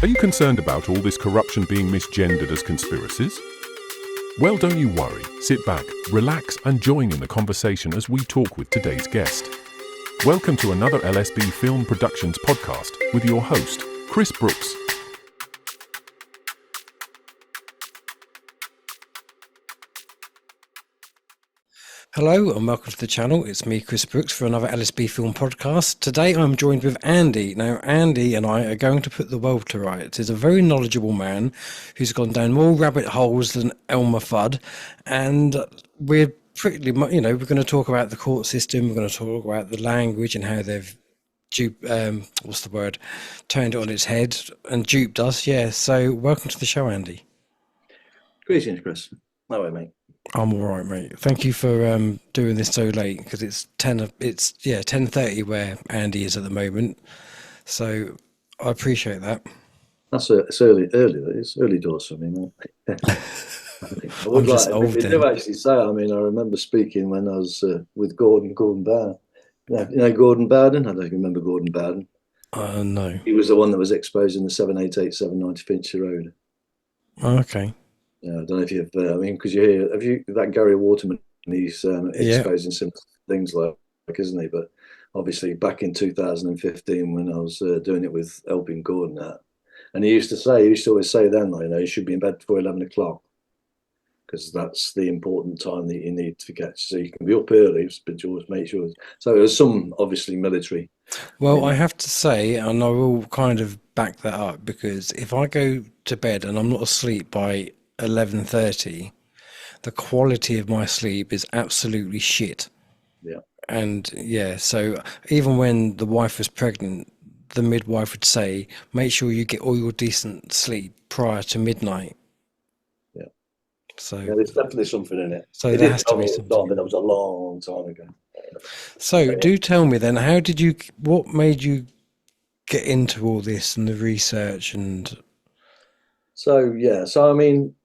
Are you concerned about all this corruption being misgendered as conspiracies? Well, don't you worry. Sit back, relax, and join in the conversation as we talk with today's guest. Welcome to another LSB Film Productions podcast with your host, Chris Brooks. Hello and welcome to the channel. It's me, Chris Brooks, for another LSB Film podcast. Today I'm joined with Andy. Now, Andy and I are going to put the world to rights. He's a very knowledgeable man who's gone down more rabbit holes than Elmer Fudd. And we're pretty much, we're going to talk about the court system. We're going to talk about the language and how they've turned it on its head and duped us. Yeah, so welcome to the show, Andy. Greetings, Chris. How are you, mate? I'm all right, mate. Thank you for doing this so late because it's 10:30 where Andy is at the moment. So I appreciate that. It's early. It's early doors for me, mate. I would do actually say. I mean, I remember speaking when I was with Gordon Bowden. You know Gordon Bowden? I don't know if you remember Gordon Bowden. No. He was the one that was exposing the 788 790 Finchley Road. Oh, okay. Yeah, I don't know if you've. Because you hear that Gary Waterman? He's exposing some things like, isn't he? But obviously, back in 2015, when I was doing it with helping Gordon out, and he used to always say then, you should be in bed before 11 o'clock because that's the important time that you need to get. So you can be up early, but just make sure. So there's some obviously military. Well, I have to say, and I will kind of back that up because if I go to bed and I'm not asleep by 11:30, the quality of my sleep is absolutely shit. Yeah. And so even when the wife was pregnant, the midwife would say, make sure you get all your decent sleep prior to midnight. Yeah. So there's definitely something in it. So there has to be something. That was a long time ago. So do tell me then, what made you get into all this and the research and? So I mean,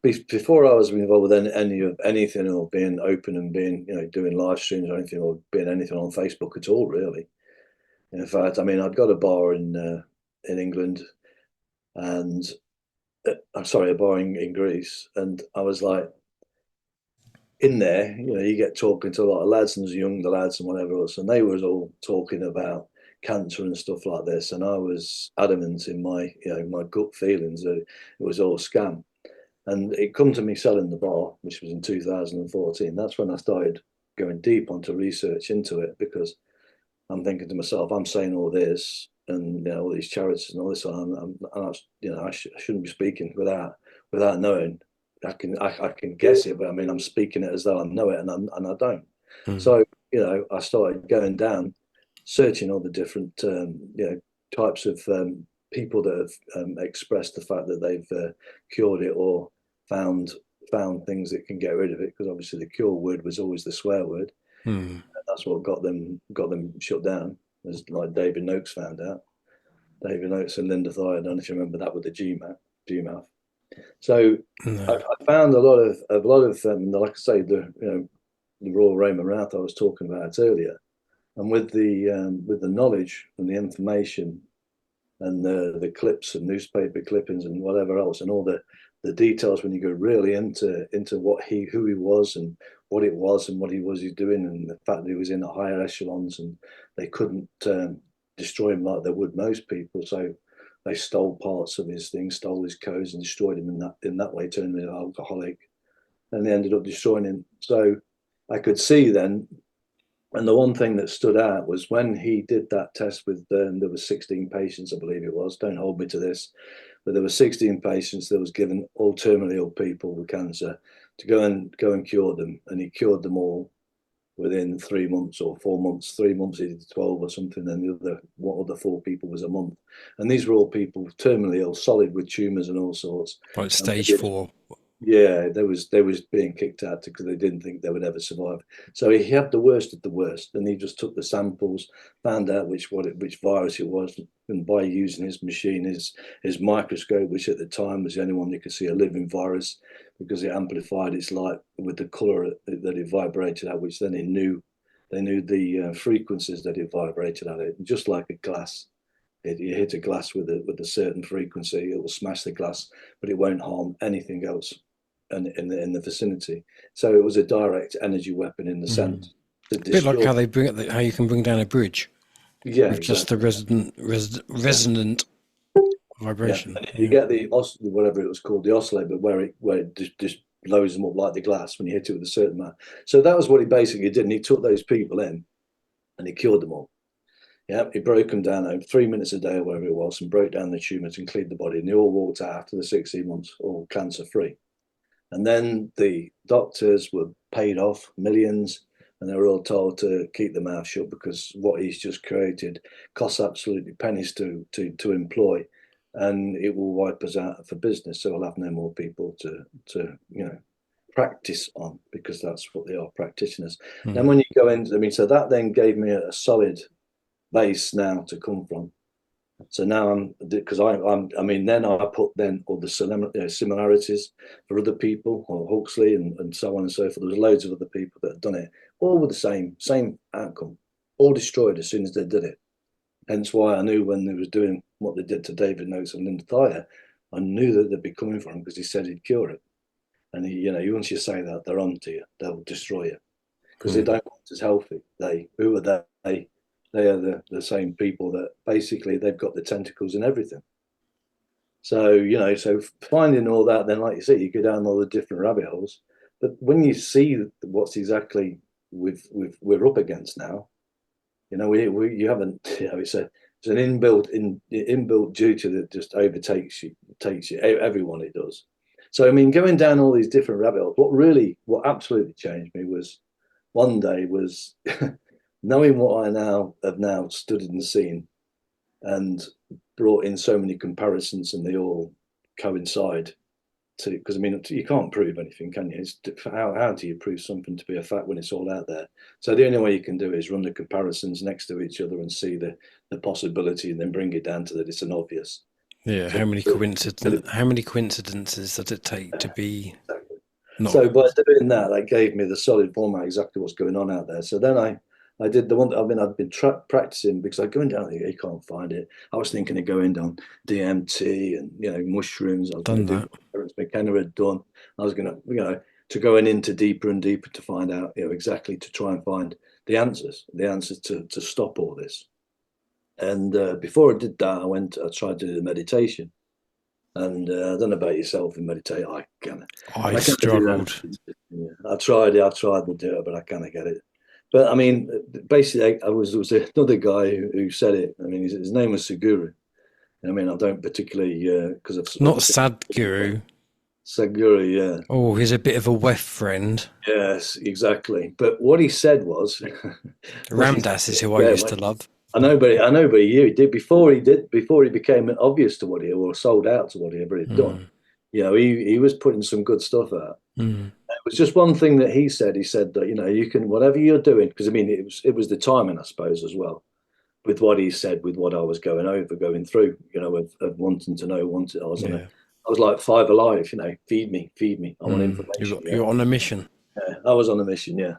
before I was involved with anything or being open and being doing live streams or anything or being anything on Facebook at all, really. In fact, I mean, I'd got a bar in England, and a bar in Greece, and I was like, in there, you get talking to a lot of lads and the lads and whatever else, and they was all talking about cancer and stuff like this, and I was adamant in my my gut feelings that it was all scam. And it come to me selling the bar, which was in 2014. That's when I started going deep onto research into it, because I'm thinking to myself, I'm saying all this and all these charities and all this, I shouldn't be speaking without knowing. I can guess it, but I mean, I'm speaking it as though I know it, and I don't. So I started going down, searching all the different types of people that have expressed the fact that they've cured it or found things that can get rid of it, because obviously the cure word was always the swear word. And that's what got them shut down, as like David Noakes found out. David Noakes and Linda Thayer, I don't know if you remember that with the GMAF. So I found a lot of like I say, the raw Raymond Routh I was talking about earlier, and with the knowledge and the information and the clips and newspaper clippings and whatever else, and all the details when you go really into who he was and what it was and what he was doing, and the fact that he was in the higher echelons and they couldn't destroy him like they would most people. So they stole parts of his thing, stole his codes and destroyed him in that way, turned him into an alcoholic, and they ended up destroying him. So I could see then. And the one thing that stood out was when he did that test with there were 16 patients, I believe it was. Don't hold me to this, but there were 16 patients that was given, all terminally ill people with cancer, to go and cure them, and he cured them all within 3 months or 4 months. 3 months he did 12 or something, and the other 4 people was a month. And these were all people terminally ill, solid with tumours and all sorts. Like stage 4. Yeah, they was being kicked out because they didn't think they would ever survive. So he had the worst of the worst, and he just took the samples, found out which virus it was, and by using his machine, his microscope, which at the time was the only one that could see a living virus, because it amplified its light with the colour that it vibrated at, which then they knew the frequencies that it vibrated at. It just like a glass. You hit a glass with a certain frequency, it will smash the glass, but it won't harm anything else in the vicinity. So it was a direct energy weapon in the sense to A bit like destroy. how they how you can bring down a bridge Yeah, with just the exactly. resonant Yeah, vibration. and if you Yeah. get the whatever it was called, the oscillator, where it just blows them up like the glass when you hit it with a certain amount. So that was what he basically did, and he took those people in and he cured them all. Yeah, he broke them down over 3 minutes a day or whatever it was, and broke down the tumours and cleared the body, and they all walked out after the 16 months, all cancer free. And then the doctors were paid off millions, and they were all told to keep their mouth shut because what he's just created costs absolutely pennies to employ, and it will wipe us out for business. So we'll have no more people to practice on, because that's what they are, practitioners. Then when you go into, I mean, so that then gave me a solid base now to come from. So now I mean, then I put then all the similarities for other people, or Huxley and so on and so forth. There was loads of other people that had done it, all with the same outcome, all destroyed as soon as they did it. Hence why I knew when they was doing what they did to David Noakes and Linda Thayer, I knew that they'd be coming for him, because he said he'd cure it. And once you say that, they're on to you. They'll destroy you, because they don't want us healthy. Who are they? They are the same people that basically they've got the tentacles in everything. So, so finding all that, then like you say, you go down all the different rabbit holes. But when you see what's exactly we're up against now, you haven't, it's an inbuilt duty that just overtakes you, everyone it does. So I mean, going down all these different rabbit holes, what absolutely changed me was one day was knowing what I have now studied and seen, and brought in so many comparisons, and they all coincide. Because I mean, you can't prove anything, can you? How do you prove something to be a fact when it's all out there? So the only way you can do it is run the comparisons next to each other and see the possibility, and then bring it down to that it's an obvious. Yeah. So, How many coincidences does it take to be not? So by doing that, that gave me the solid format, exactly what's going on out there. So then I did the one. I mean, I've been practicing, because I'm going down there, you can't find it. I was thinking of going down DMT and mushrooms. I was going Done to do that. what Terence McKenna had done. I was going to going into deeper and deeper to find out exactly, to try and find the answers to stop all this. And before I did that, I tried to do the meditation. And I don't know about yourself in meditate. I kind I of do that. struggled. Yeah, I've tried to do it, but I kind of get it. But I mean, basically, there was another guy who said it. I mean, his name was Saguru. I mean, I don't particularly, because of Not obviously Sadhguru. Saguru, yeah. Oh, he's a bit of a WEF friend. Yes, exactly. But what he said was, Ramdas is who I yeah, used to love. I know, but he did before he became obvious to what he, or sold out to whatever he'd done. He was putting some good stuff out. It was just one thing that he said. He said that you can, whatever you're doing, because I mean it was the timing, I suppose, as well, with what he said, with what I was going through, of wanting to know, I was like Five Alive, feed me, I want information. You're on a mission. Yeah, I was on a mission, yeah.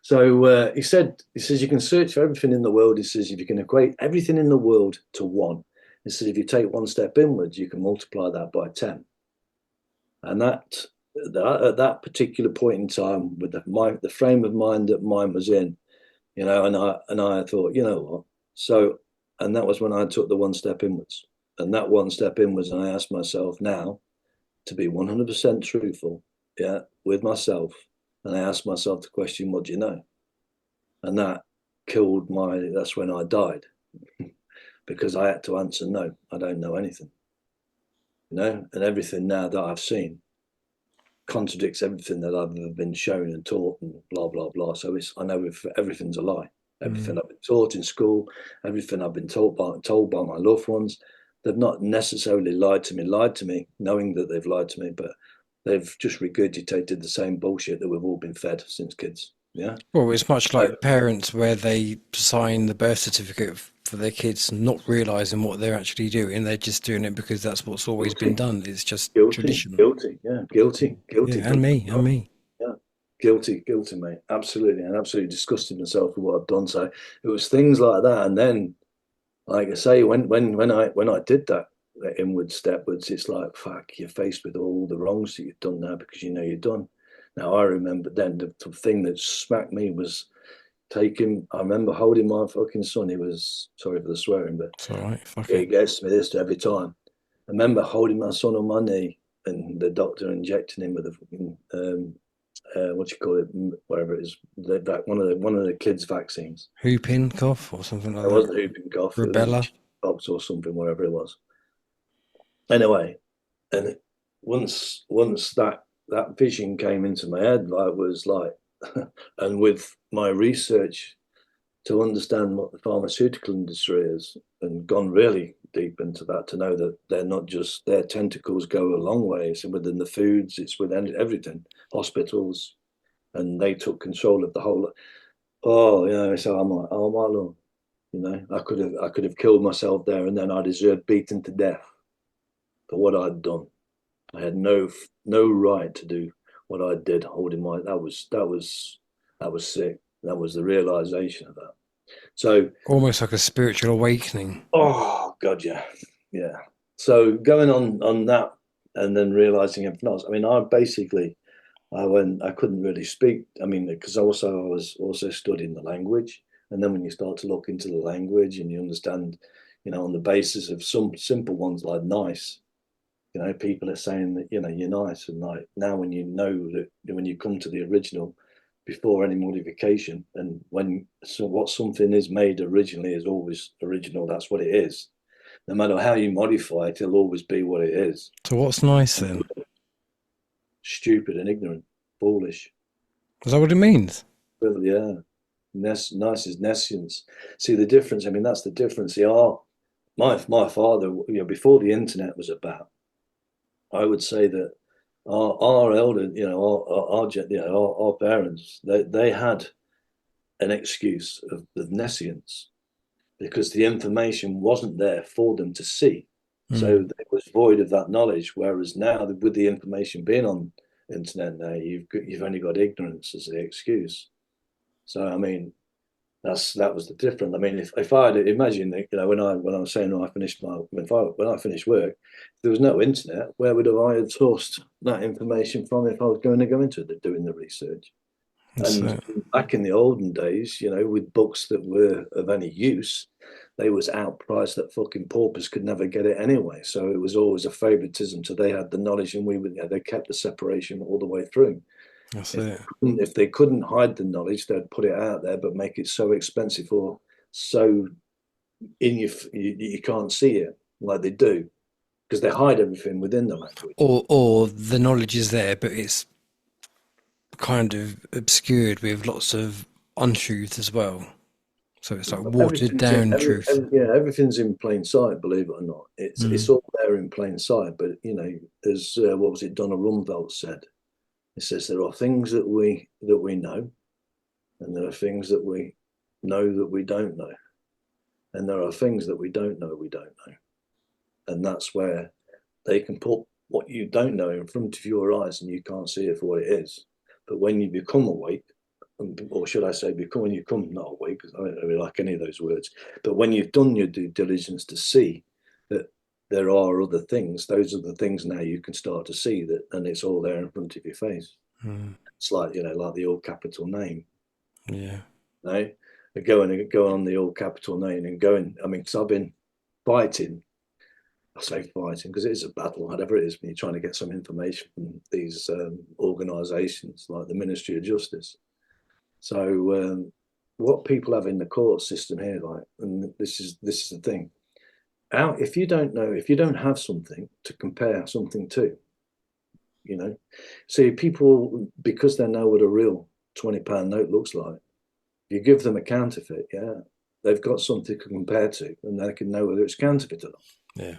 So he says you can search for everything in the world. He says if you can equate everything in the world to one, he says if you take one step inwards, you can multiply that by 10. And that at that particular point in time, with the frame of mind that mine was in, and I thought, you know what? So, and that was when I took the one step inwards, and that one step inwards, and I asked myself now to be 100% truthful, yeah, with myself, and I asked myself the question, what do you know? And that's when I died, because I had to answer, no, I don't know anything, and everything now that I've seen contradicts everything that I've been shown and taught, and blah blah blah. So I know if everything's a lie. Everything I've been taught in school, everything I've been told by my loved ones, they've not necessarily lied to me, knowing that they've lied to me, but they've just regurgitated the same bullshit that we've all been fed since kids. Yeah. Well, it's much like parents where they sign the birth certificate for their kids, not realizing what they're actually doing. They're just doing it because that's what's always been done. It's just tradition. Guilty, guilty. Yeah, and me. Yeah, guilty, mate. Absolutely, and absolutely disgusted myself with what I've done. So it was things like that, and then like I say, when I did that inward stepwards, it's like fuck, you're faced with all the wrongs that you've done now because you know you're done. Now I remember then the thing that smacked me was taking. I remember holding my fucking son. He was, sorry for the swearing, but It's all right. Fuck he it. gets me this every time. I remember holding my son on my knee and the doctor injecting him with a fucking what do you call it, whatever it is, that one of the kids' vaccines. Whooping cough or something It like that. wasn't whooping cough, it was Rubella. pox or something, whatever it was. Anyway, and once that vision came into my head, like was like, and with my research to understand what the pharmaceutical industry is, and gone really deep into that to know that they're not just their tentacles go a long way. It's within the foods, it's within everything, hospitals, and they took control of the whole. Oh, so I'm like, oh my lord, I could have killed myself there, and then I deserved beaten to death for what I'd done. I had no right to do what I did. Holding my that was sick. That was the realization of that. So, Almost like a spiritual awakening. oh god, yeah, yeah. So going on that, and then realizing everything else. I mean, I couldn't really speak. I mean, because I was also studying the language, and then when you start to look into the language and you understand, on the basis of some simple ones like nice, people are saying that you're nice, and like now when you know that when you come to the original before any modification, and what something is made originally is always original. That's what it is. No matter how you modify it, it'll always be what it is. So what's nice then? Stupid and ignorant, foolish. Is that what it means? Well, yeah. Nice is nescience. See the difference. I mean, that's the difference. My father, before the internet was about, I would say that our elder, our parents, they had an excuse of nescience because the information wasn't there for them to see. So Mm. they was void of that knowledge. Whereas now, with the information being on the internet now, you've only got ignorance as the excuse. So I mean, that was the difference. I mean, if I had imagine that, when I was saying I finished when I finished work, if there was no internet, where would I have sourced that information from if I was going to go into it, doing the research? That's And it. back in the olden days, with books that were of any use, they was outpriced that fucking paupers could never get it anyway. So it was always a favoritism. So they had the knowledge, and they kept the separation all the way through. That's If it. if they couldn't hide the knowledge, they'd put it out there, but make it so expensive or so you can't see it like they do because they hide everything within the language. Or the knowledge is there, but it's kind of obscured with lots of untruth as well. So it's like watered Everything's in down truth. everything's in plain sight. Believe it or not, it's Mm. all there in plain sight. But as what was it? Donald Rumsfeld said. It says there are things that we know, and there are things that we know that we don't know, and there are things that we don't know, and that's where they can put what you don't know in front of your eyes, and you can't see it for what it is. But when you become awake, or should I say, when you come not awake, because I don't really like any of those words, but when you've done your due diligence to see that there are other things, those are the things now you can start to see that, and it's all there in front of your face. Mm. It's like like the all capital name. Yeah. No, going on the all capital name and going. I mean, because I've been fighting. I say fighting because it is a battle, whatever it is, when you're trying to get some information from these organisations like the Ministry of Justice. So what people have in the court system here, like, and this is the thing. If you don't know, if you don't have something to compare something to, see people because they know what a real £20 note looks like. You give them a counterfeit, yeah, they've got something to compare to, and they can know whether it's counterfeit or not. Yeah.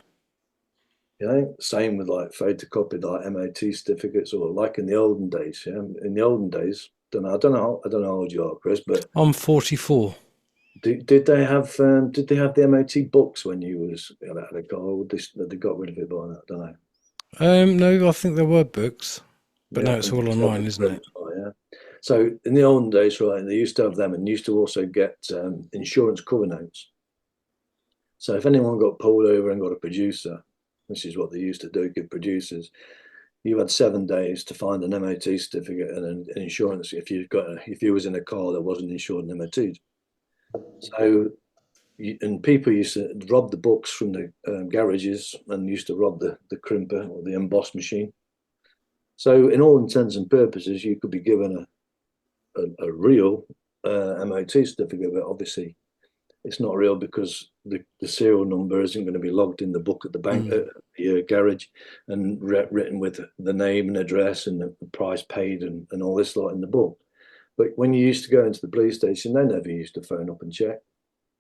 Same with like photocopied like MOT certificates, or like in the olden days. Yeah, in the olden days, I don't know how old you are, Chris, but I'm 44. did they have the MOT books when you was had a car? Or they got rid of it by now? I don't know. No, I think there were books, but Yeah, now it's all online, isn't it? yeah. So in the olden days, right, they used to have them, and used to also get insurance cover notes. So if anyone got pulled over and got a producer, which is what they used to do, give producers, you had 7 days to find an MOT certificate and an insurance if you was in a car that wasn't insured and MOT'd. So and people used to rob the books from the garages and used to rob the crimper or the emboss machine. So in all intents and purposes, you could be given a real MOT certificate, but obviously it's not real because the serial number isn't going to be logged in the book at the bank, the garage, and written with the name and address and the price paid and all this lot in the book. But when you used to go into the police station, they never used to phone up and check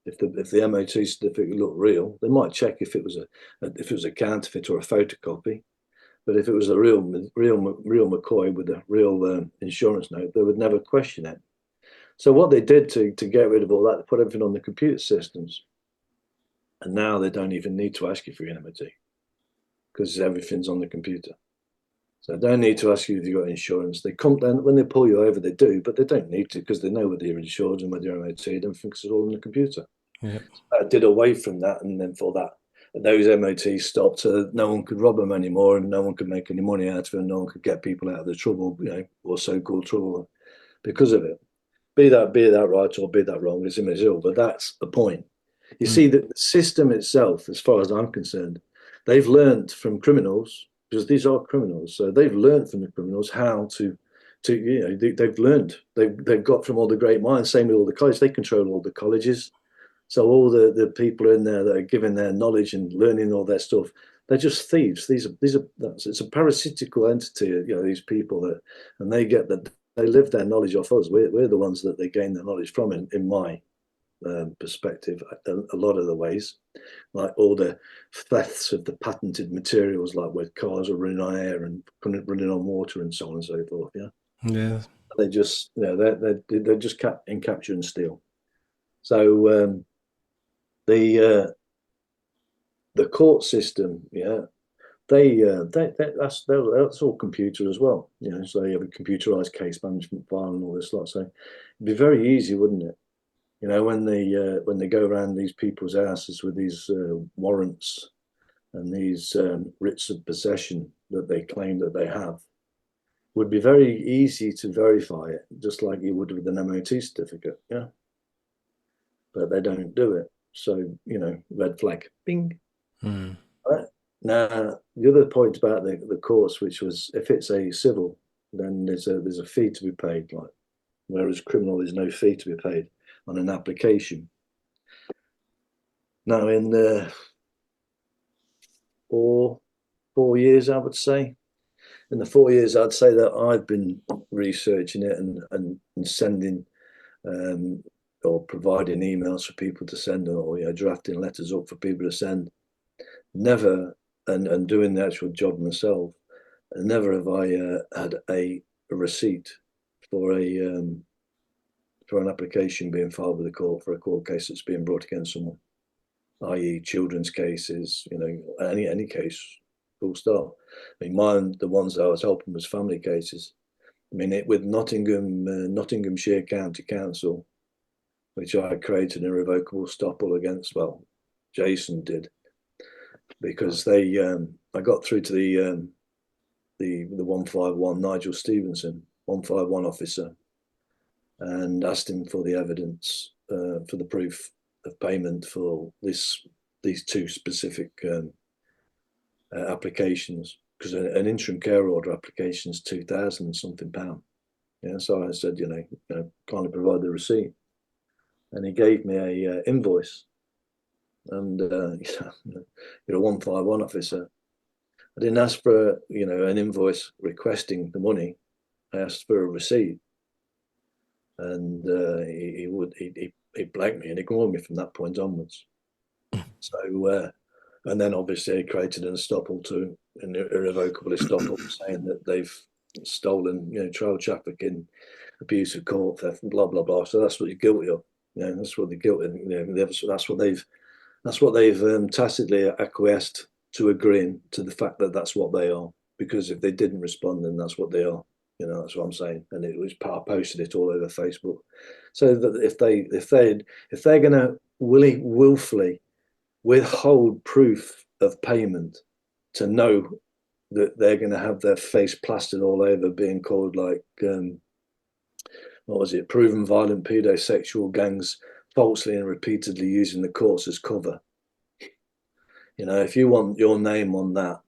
if the MOT certificate looked real. They might check if it was a counterfeit or a photocopy. But if it was a real McCoy with a real insurance note, they would never question it. So what they did to get rid of all that, they put everything on the computer systems. And now they don't even need to ask you for your MOT because everything's on the computer. So they don't need to ask you if you've got insurance. They come down, when they pull you over, they do, but they don't need to because they know whether you're insured and whether you're MOT. They don't think it's all on the computer. Yeah. I did away from that, and then for that, those MOTs stopped, so no one could rob them anymore, and no one could make any money out of it, and no one could get people out of the trouble, or so-called trouble because of it. Be that right or be that wrong, it's immaterial, but that's the point. You see that the system itself, as far as I'm concerned, they've learned from criminals, because these are criminals, so they've learned from the criminals how to they've learned, they've got from all the great minds. Same with all the colleges, they control all the colleges. So all the people in there that are giving their knowledge and learning all their stuff, they're just thieves. It's a parasitical entity, these people and they get that, they live their knowledge off us. We're the ones that they gain their knowledge from, in my perspective, a lot of the ways, like all the thefts of the patented materials, like where cars are running on air and running on water and so on and so forth. Yeah. They just, they're just capture and steal. So the court system, that's all computer as well. So you have a computerized case management file and all this lot. So it'd be very easy, wouldn't it? When they go around these people's houses with these warrants and these writs of possession that they claim that they have, would be very easy to verify it, just like you would with an MOT certificate. Yeah. But they don't do it. So, red flag, bing. Right? Now, the other point about the courts, which was if it's a civil, then there's a fee to be paid, whereas criminal, there's no fee to be paid on an application. Now, in the 4 years, I would say, in the 4 years, I'd say that I've been researching it and sending or providing emails for people to send, or drafting letters up for people to send. Never, and doing the actual job myself, never have I had a receipt for an application being filed with the court for a court case that's being brought against someone, i.e. children's cases, any case, full stop. I mean, the ones that I was helping was family cases. I mean, with Nottinghamshire County Council, which I created an irrevocable stoppable against. Well, Jason did, because I got through to the 151 Nigel Stevenson 151 officer and asked him for the evidence for the proof of payment for these 2 specific applications, because an interim care order application is £2,000 something. So I said, kind of provide the receipt. And he gave me a invoice, and you're a 151 officer. I didn't ask for an invoice requesting the money. I asked for a receipt, and he blanked me and ignored me from that point onwards. So and then obviously he created an estoppel to an irrevocable estoppel, saying that they've stolen, child trafficking, abuse of court, theft, and blah blah blah. So that's what you're guilty of. That's what they're guilty. That's what they've tacitly acquiesced to, agreeing to the fact that that's what they are. Because if they didn't respond, then that's what they are. That's what I'm saying. And it was I posted it all over Facebook. So that if they're going to willfully withhold proof of payment to know that they're going to have their face plastered all over, being called like, what was it, proven violent pedosexual gangs, falsely and repeatedly using the courts as cover. You know, if you want your name on that,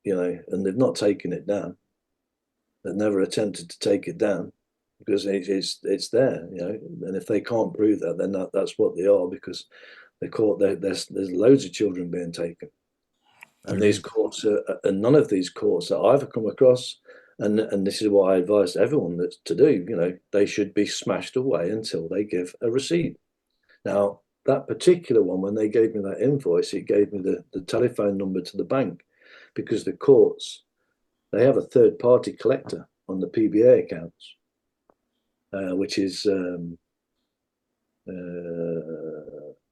you know, and they've not taken it down, they've never attempted to take it down because it's there, you know, and if they can't prove that, then that's what they are, because the court, there's loads of children being taken. And these courts and none of these courts that I've come across, and this is what I advise everyone that's to do, you know, they should be smashed away until they give a receipt. Now, that particular one, when they gave me that invoice, it gave me the telephone number to the bank, because the courts, they have a third-party collector on the PBA accounts, which is, I'll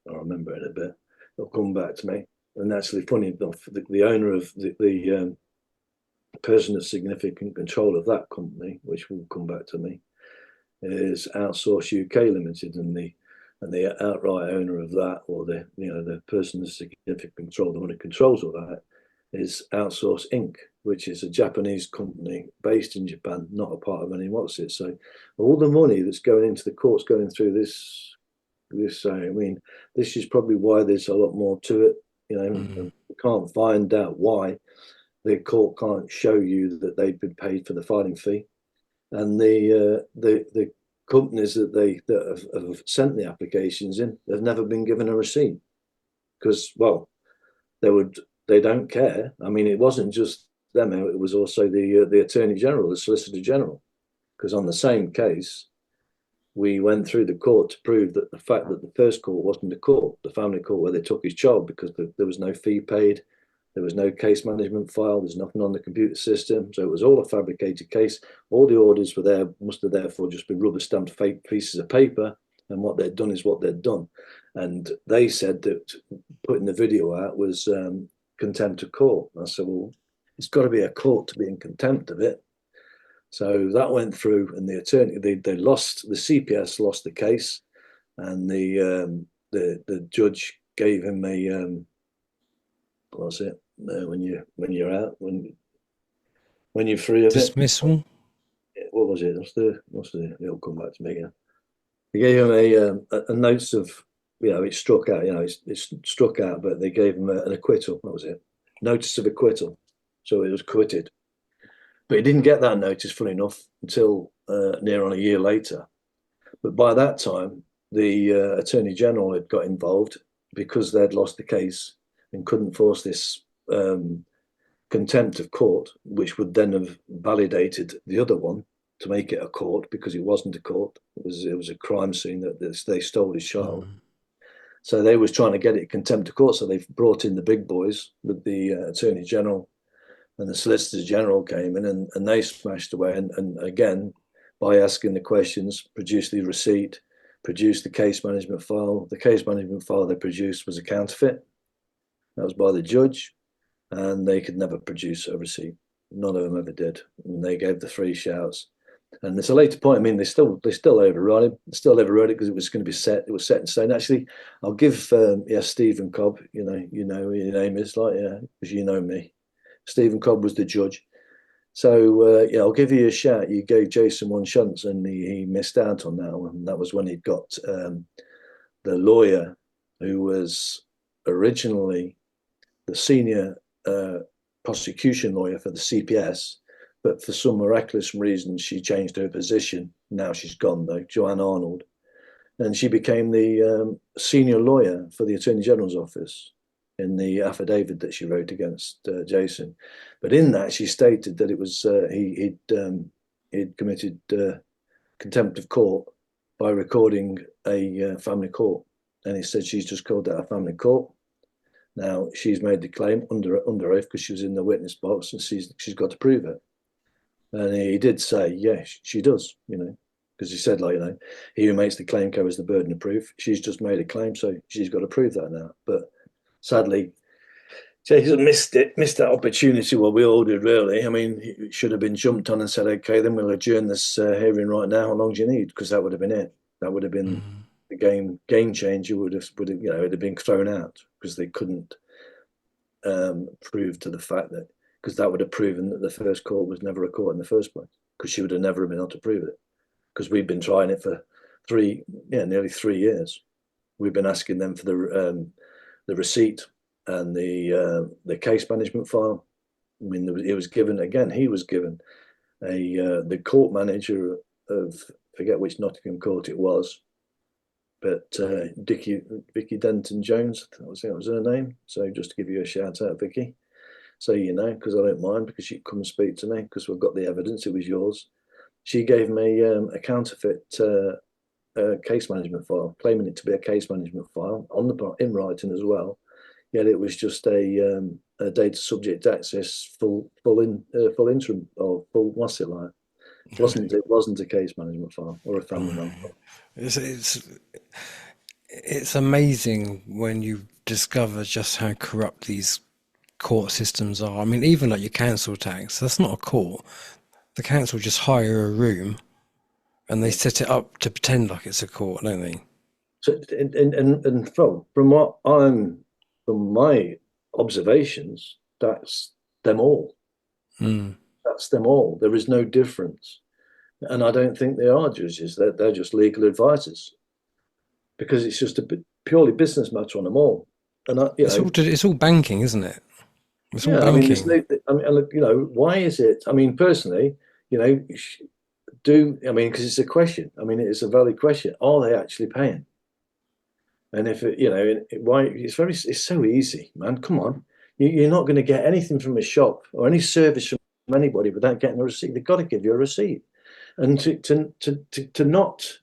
remember it a bit. It'll come back to me. And actually, funny enough, the owner of the person of significant control of that company, which will come back to me, is Outsource UK Limited, and the outright owner of that, or the person of significant control, the one who controls all that, is Outsource Inc., which is a Japanese company based in Japan, not a part of any what's it. So all the money that's going into the courts going through this, I mean, this is probably why there's a lot more to it. You know, and we can't find out why the court can't show you that they've been paid for the filing fee, and the companies that have sent the applications in, they've never been given a receipt, because, well, they don't care. I mean, it wasn't just them; it was also the Attorney General, the Solicitor General, because on the same case, we went through the court to prove that the fact that the first court wasn't a court, the family court where they took his child, because there was no fee paid, there was no case management file, there's nothing on the computer system. So it was all a fabricated case. All the orders were there, must have therefore just been rubber stamped fake pieces of paper. And what they'd done is what they'd done. And they said that putting the video out was contempt of court. I said, well, it's got to be a court to be in contempt of it. So that went through, and the attorney, they lost, the CPS lost the case, and the judge gave him a what was it, when you're out, when you're free of dismissal. It. What was it? What's the? It'll come back to me again. They gave him a notice of, you know, it's struck out. You know, it's struck out, but they gave him an acquittal. What was it? Notice of acquittal. So it was acquitted. But he didn't get that notice, funny enough, until near on a year later. But by that time, the Attorney General had got involved, because they'd lost the case and couldn't force this contempt of court, which would then have validated the other one to make it a court, because it wasn't a court. It was a crime scene that they stole his child. So they was trying to get it contempt of court. So they brought in the big boys with the Attorney General, and the Solicitor General came in, and they smashed away. And again, by asking the questions, produced the receipt, produced the case management file. The case management file they produced was a counterfeit. That was by the judge, and they could never produce a receipt. None of them ever did. And they gave the three shouts. And it's a later point. I mean, they still overrode it. Still overrode it because it was going to be set. It was set in stone. Actually, I'll give Stephen Cobb. You know who your name is, like, yeah, because you know me. Stephen Cobb was the judge. So, I'll give you a shout. You gave Jason one chance, and he missed out on that one. That was when he got the lawyer who was originally the senior prosecution lawyer for the CPS, but for some miraculous reason, she changed her position. Now she's gone, though, Joanne Arnold. And she became the senior lawyer for the Attorney General's office in the affidavit that she wrote against Jason. But in that, she stated that it was he'd committed contempt of court by recording a family court. And he said she's just called that a family court. Now, she's made the claim under oath, because she was in the witness box, and she's got to prove it. And he did say, yeah, she does, because he said, he who makes the claim carries the burden of proof. She's just made a claim, so she's got to prove that now. But sadly, Jason missed that opportunity. Well, we all did, really. I mean, it should have been jumped on and said, okay, then we'll adjourn this hearing right now. How long do you need? Because that would have been it. That would have been the game changer would have it'd have been thrown out because they couldn't prove to the fact that, because that would have proven that the first court was never a court in the first place, because she would have never been able to prove it, because we've been trying it for nearly 3 years. We've been asking them for the receipt and the case management file. I mean, he was given the court manager of, forget which Nottingham court it was, but Vicky Denton Jones, that was her name. So just to give you a shout out, Vicky, so because I don't mind, because she come and speak to me because we've got the evidence. It was yours. She gave me a counterfeit case management file, claiming it to be a case management file in writing as well. Yet it was just a data subject access full interim, or full, what's it like? It wasn't a case management file or a family man file. It's amazing when you discover just how corrupt these court systems are. I mean, even like your council tax, that's not a court. The council just hire a room and they set it up to pretend like it's a court, don't they? So, and from my observations, that's them all. That's them all. There is no difference. And I don't think they are judges. They're just legal advisors, because it's just a purely business matter on them all. And it's all banking, isn't it? It's all banking. Why is it? I mean, personally, because it's a question. I mean, it's a valid question. Are they actually paying? And if why it's so easy, man. Come on, you're not going to get anything from a shop or any service from anybody without getting a receipt. They've got to give you a receipt, and to not,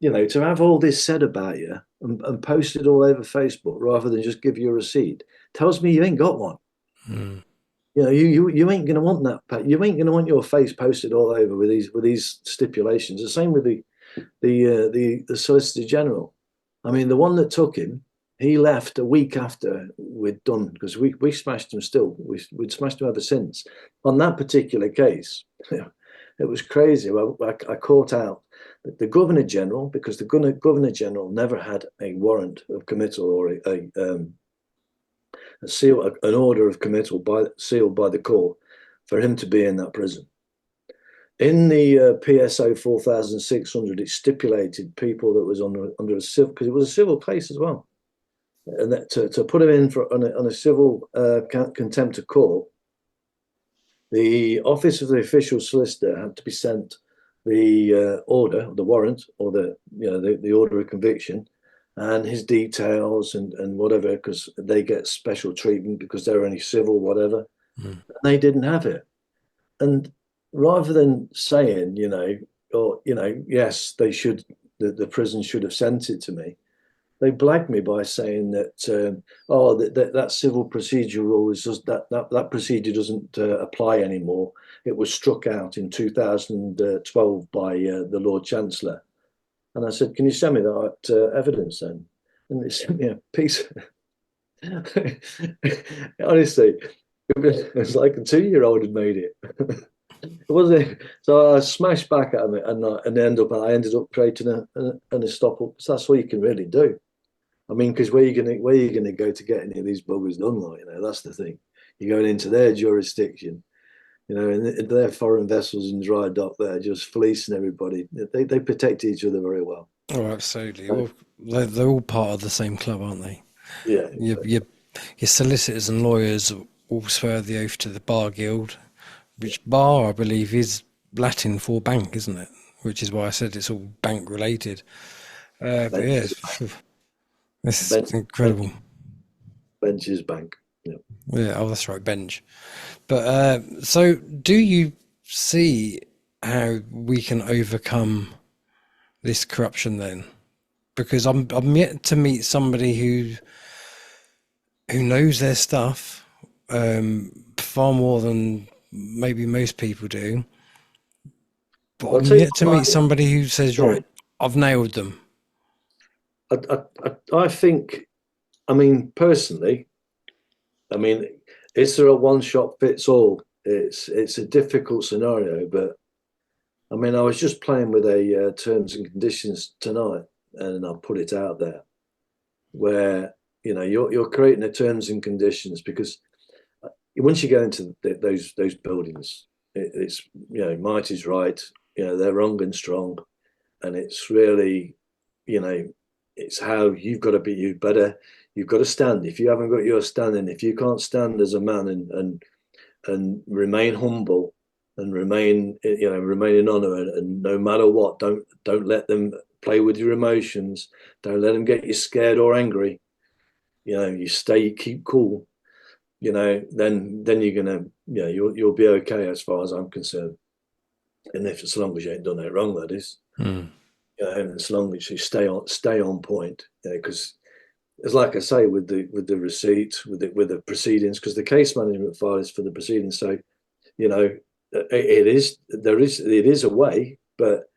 to have all this said about you and posted all over Facebook rather than just give you a receipt tells me you ain't got one. You ain't going to want that. You ain't going to want your face posted all over with these stipulations. The same with the Solicitor General. I mean, the one that took him, he left a week after we'd done, because we smashed him still. We'd smashed him ever since. On that particular case, it was crazy. I caught out that the Governor General, because the Governor General never had a warrant of committal or an order of committal sealed by the court for him to be in that prison. In the PSO 4600, it stipulated people that was under a civil, because it was a civil case as well, and that to put him in on a civil contempt of court, the office of the official solicitor had to be sent the order, the warrant, or the order of conviction, and his details and whatever, because they get special treatment because they're only civil, whatever. And they didn't have it. And rather than saying, yes, they should, the prison should have sent it to me, they blagged me by saying that, that civil procedure rule is just that procedure doesn't apply anymore. It was struck out in 2012 by the Lord Chancellor. And I said, can you send me that evidence then? And they sent me a piece. Honestly, it was like a 2-year-old had made it. It wasn't. So I smashed back at him, and I ended up creating an estoppel. So that's all you can really do. I mean, because where are you gonna go to get any of these buggers done? Like, that's the thing. You're going into their jurisdiction, and their foreign vessels in dry dock. They're just fleecing everybody. They protect each other very well. Oh, absolutely. Well, they're all part of the same club, aren't they? Yeah. Your solicitors and lawyers all swear the oath to the Bar Guild, which bar, I believe, is Latin for bank, isn't it? Which is why I said it's all bank related. But yeah, it's incredible. Bench is bank. Yeah, oh, that's right, bench. But so, do you see how we can overcome this corruption then? Because I'm yet to meet somebody who knows their stuff far more than maybe most people do. But I'm yet to meet somebody who says, right, I've nailed them. I think, personally, is there a one shot fits all? It's a difficult scenario, but I was just playing with a terms and conditions tonight and I'll put it out there, where you're creating the terms and conditions, because once you get into those buildings, it's might is right, they're wrong and strong, and it's really, it's how you've got to be. You've got to stand. If you haven't got your standing, if you can't stand as a man and remain humble and remain in honor, and no matter what, don't let them play with your emotions. Don't let them get you scared or angry. You keep cool. Then you're gonna, you'll be okay as far as I'm concerned. And if as long as you ain't done it wrong, that is. And as long as you stay on point, because it's like I say, with the receipt, with the proceedings, because the case management file is for the proceedings. So it is a way, but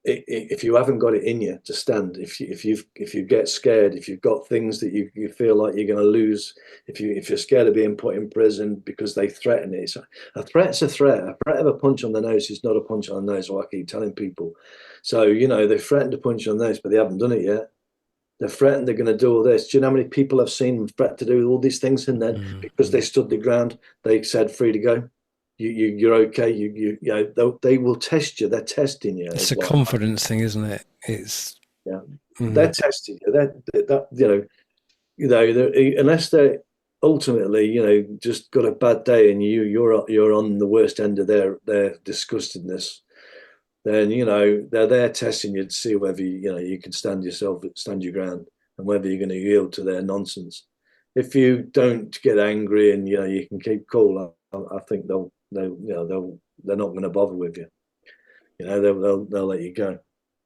if you haven't got it in you to stand, if you get scared, if you've got things that you feel like you're going to lose, if you're scared of being put in prison because they threaten it, a threat's a threat. A threat of a punch on the nose is not a punch on the nose, what I keep telling people. So they threatened to punch on the nose, but they haven't done it yet. They're threatened they're going to do all this. Do you know how many people I've seen threaten to do all these things, and then because they stood the ground, they said free to go. You're okay. They will test you. They're testing you. It's a confidence thing, isn't it? It's they're testing you. Unless they ultimately just got a bad day and you're on the worst end of their disgustedness, then they're there testing you to see whether you can stand your ground, and whether you're going to yield to their nonsense. If you don't get angry and you can keep cool, I think they're not going to bother with you. They'll let you go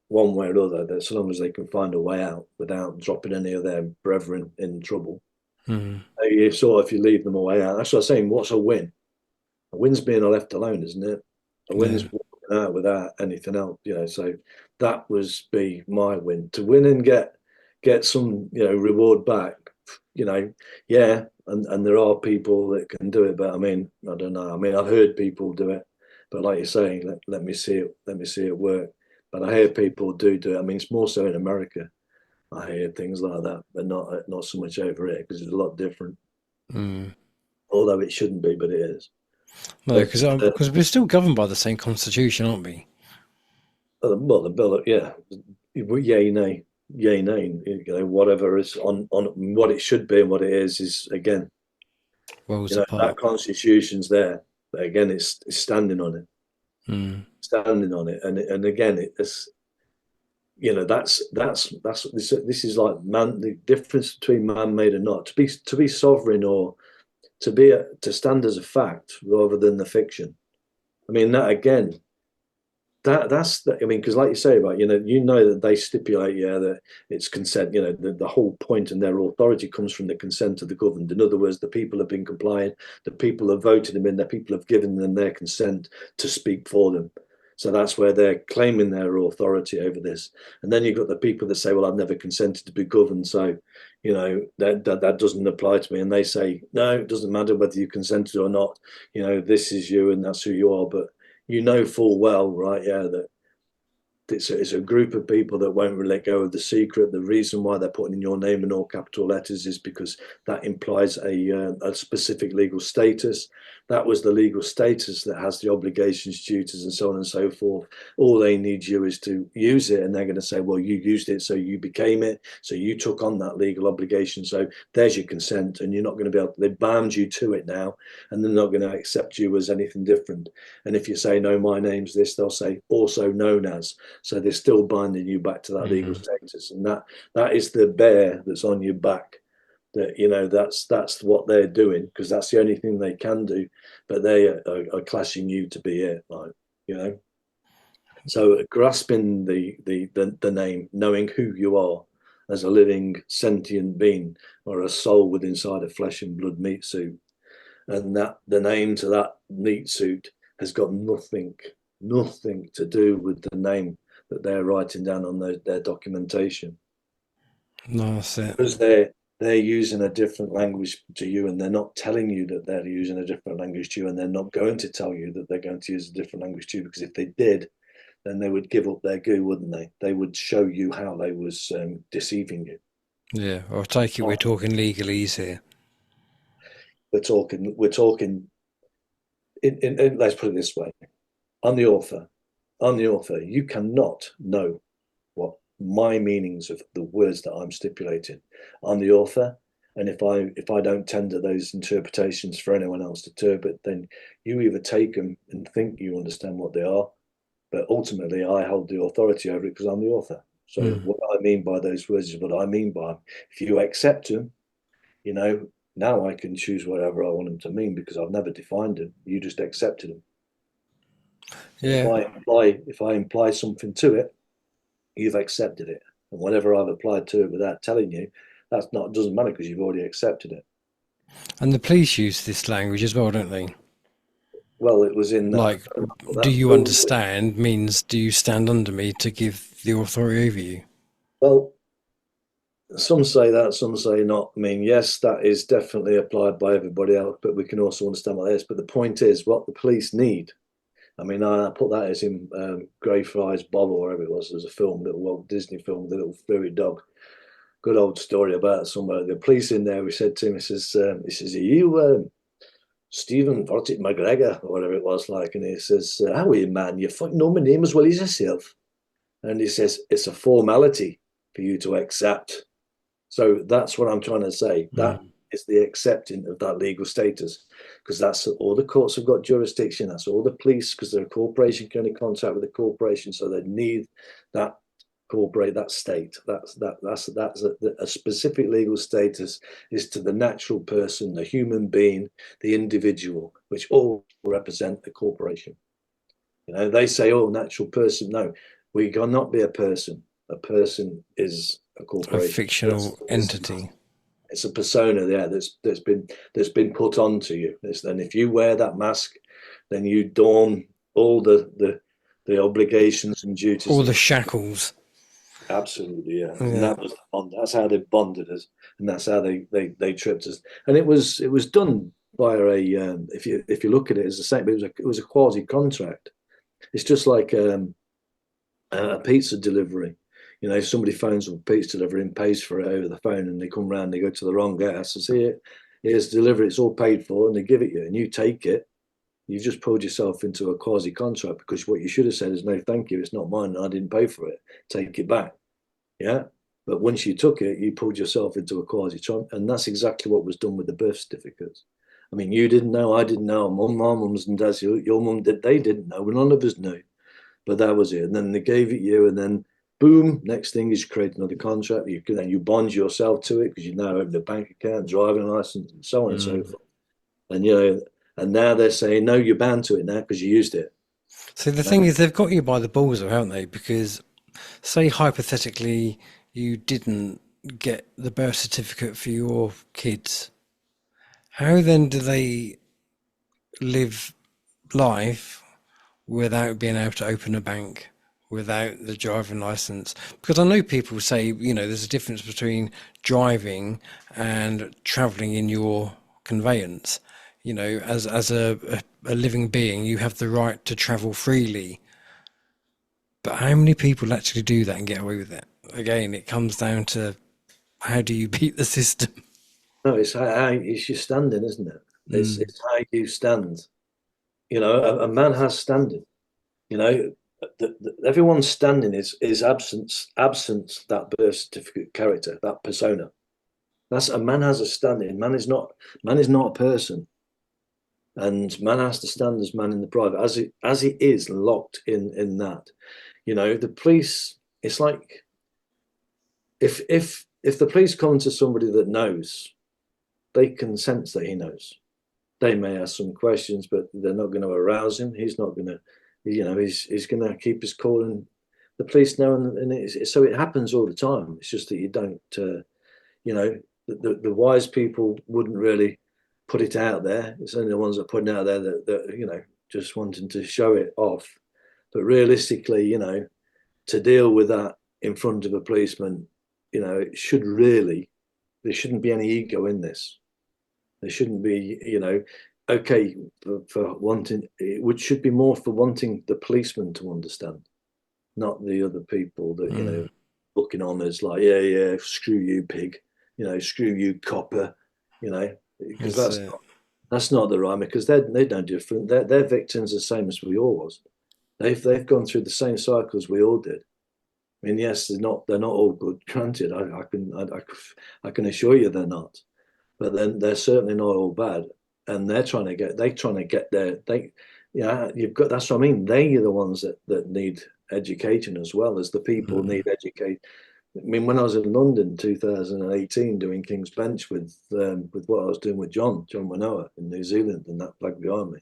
one way or other, as long as they can find a way out without dropping any of their brethren in trouble. If you leave them a way out, that's what I'm saying. What's a win? A win's being left alone, isn't it? A win is walking out without anything else. So that was be my win, to win and get some reward back. And there are people that can do it, but I mean, I don't know. I mean, I've heard people do it, but like you're saying, let me see it work. But I hear people do it. I mean, it's more so in America. I hear things like that, but not so much over here, because it's a lot different. Although it shouldn't be, but it is. No, because we're still governed by the same constitution, aren't we? Well, the bill, yay, nay, whatever is on what it should be and what it is again. That constitution's there, but again, it's standing on it. Standing on it, and again, it's this is like the difference between man-made and not. To be sovereign, or to stand as a fact rather than the fiction. I mean, that again, I mean, because like you say about that they stipulate that it's consent. The whole point and their authority comes from the consent of the governed. In other words, the people have been compliant, the people have voted them in, the people have given them their consent to speak for them. So that's where they're claiming their authority over this. And then you've got the people that say, well, I've never consented to be governed, so that doesn't apply to me. And they say, no, it doesn't matter whether you consented or not. This is you and that's who you are. But full well, right? That it's a group of people that won't really let go of the secret. The reason why they're putting in your name in all capital letters is because that implies a specific legal status. That was the legal status that has the obligations, duties, and so on and so forth. All they need you is to use it, and they're going to say, well, you used it, so you became it, so you took on that legal obligation, so there's your consent, and you're not going to be able to, they bound you to it now, and they're not going to accept you as anything different. And if you say, no, my name's this, they'll say, also known as. So they're still binding you back to that legal status, and that is the bear that's on your back. That that's what they're doing, because that's the only thing they can do. But they are clashing you to be it, So grasping the name, knowing who you are as a living sentient being, or a soul with inside a flesh and blood meat suit, and that the name to that meat suit has got nothing to do with the name that they're writing down on their documentation. No, that's it. Because they're using a different language to you, and they're not telling you that they're using a different language to you, and they're not going to tell you that they're going to use a different language to you, because if they did, then they would give up their goo, wouldn't they? They would show you how they was deceiving you. Yeah, I take it we're talking legalese here. We're talking. Let's put it this way: I'm the author. You cannot know what my meanings of the words that I'm stipulating. I'm the author, and if I don't tender those interpretations for anyone else to interpret, then you either take them and think you understand what they are, but ultimately I hold the authority over it because I'm the author. So what I mean by those words is what I mean by them. If you accept them, now I can choose whatever I want them to mean because I've never defined them. You just accepted them. Yeah. If I imply something to it, you've accepted it. And whatever I've applied to it without telling you, doesn't matter because you've already accepted it. And the police use this language as well, don't they? Well, it was in that. Like, do you understand means do you stand under me to give the authority over you? Well, some say that, some say not. I mean, yes, that is definitely applied by everybody else, but we can also understand what it is. But the point is, what the police need. I mean, I put that as in Greyfriars Bob or whatever it was. There's a film, little Walt Disney film, the little furry dog. Good old story about somebody. The police in there. We said to him, he says, "Are you Stephen Fortit McGregor or whatever it was like?" And he says, "How are you, man? You fucking know my name as well as yourself." And he says, "It's a formality for you to accept." So that's what I'm trying to say. That is the accepting of that legal status, because that's all the courts have got jurisdiction. That's all the police, because they're a corporation, can only contact with a corporation, so they need that that state. That's a specific legal status is to the natural person, the human being, the individual, which all represent the corporation. They say, "Oh, natural person." No, we cannot be a person. A person is a corporation. A fictional entity. It's a persona there that's been put onto you. And if you wear that mask, then you don all the obligations and duties. All the shackles. Absolutely, yeah. And that was the bond. That's how they bonded us, and that's how they tripped us. And it was done by a if you look at it as the same, it was a quasi contract. It's just like a pizza delivery. If somebody phones up a pizza delivery and pays for it over the phone, and they come round, they go to the wrong house and see it. Here's delivery, it's all paid for, and they give it you, and you take it. You've just pulled yourself into a quasi contract, because what you should have said is, "No, thank you, it's not mine, and I didn't pay for it. Take it back." Yeah. But once you took it, you pulled yourself into a quasi contract, and that's exactly what was done with the birth certificates. I mean, you didn't know, I didn't know, my mums and dads, your mum did, they didn't know, none of us knew. But that was it. And then they gave it you, and then boom, next thing is you create another contract. You bond yourself to it because you now open a bank account, driving license, and so on and so forth. And and now they're saying, "No, you're bound to it now because you used it." So the thing is, they've got you by the balls, haven't they? Because say hypothetically you didn't get the birth certificate for your kids, how then do they live life without being able to open a bank, without the driving license? Because I know people say, there's a difference between driving and traveling in your conveyance. As a living being, you have the right to travel freely. But how many people actually do that and get away with it? Again, it comes down to, how do you beat the system? No, it's your standing, isn't it? It's how you stand. A man has standing. Everyone's standing is absence that birth certificate character, that persona. That's a man has a standing. Man is not a person, and man has to stand as man in the private, as he is locked in that. The police. It's like if the police come to somebody that knows, they can sense that he knows. They may ask some questions, but they're not going to arouse him. He's not going to. He's going to keep his cool, and the police know, and so it happens all the time. It's just that you don't, the wise people wouldn't really put it out there. It's only the ones that are putting it out there that just wanting to show it off. But realistically, to deal with that in front of a policeman, it should really, there shouldn't be any ego in this. There shouldn't be, okay, for wanting, should be more for wanting the policeman to understand. not the other people that, Mm. looking on as like, yeah, yeah, screw you, pig, screw you, copper, because That's it. that's not the right, because they're no different. Their victims are the same as we all was. They've gone through the same cycles we all did. I mean, yes, they're not all good. Granted, I can assure you they're not, but then they're certainly not all bad. And they're trying to get you've got, that's what I mean. They are the ones that need education as well as the people Mm. need educate. I mean, when I was in London 2018 doing King's Bench with what I was doing with John Manoa in New Zealand and that flag behind me,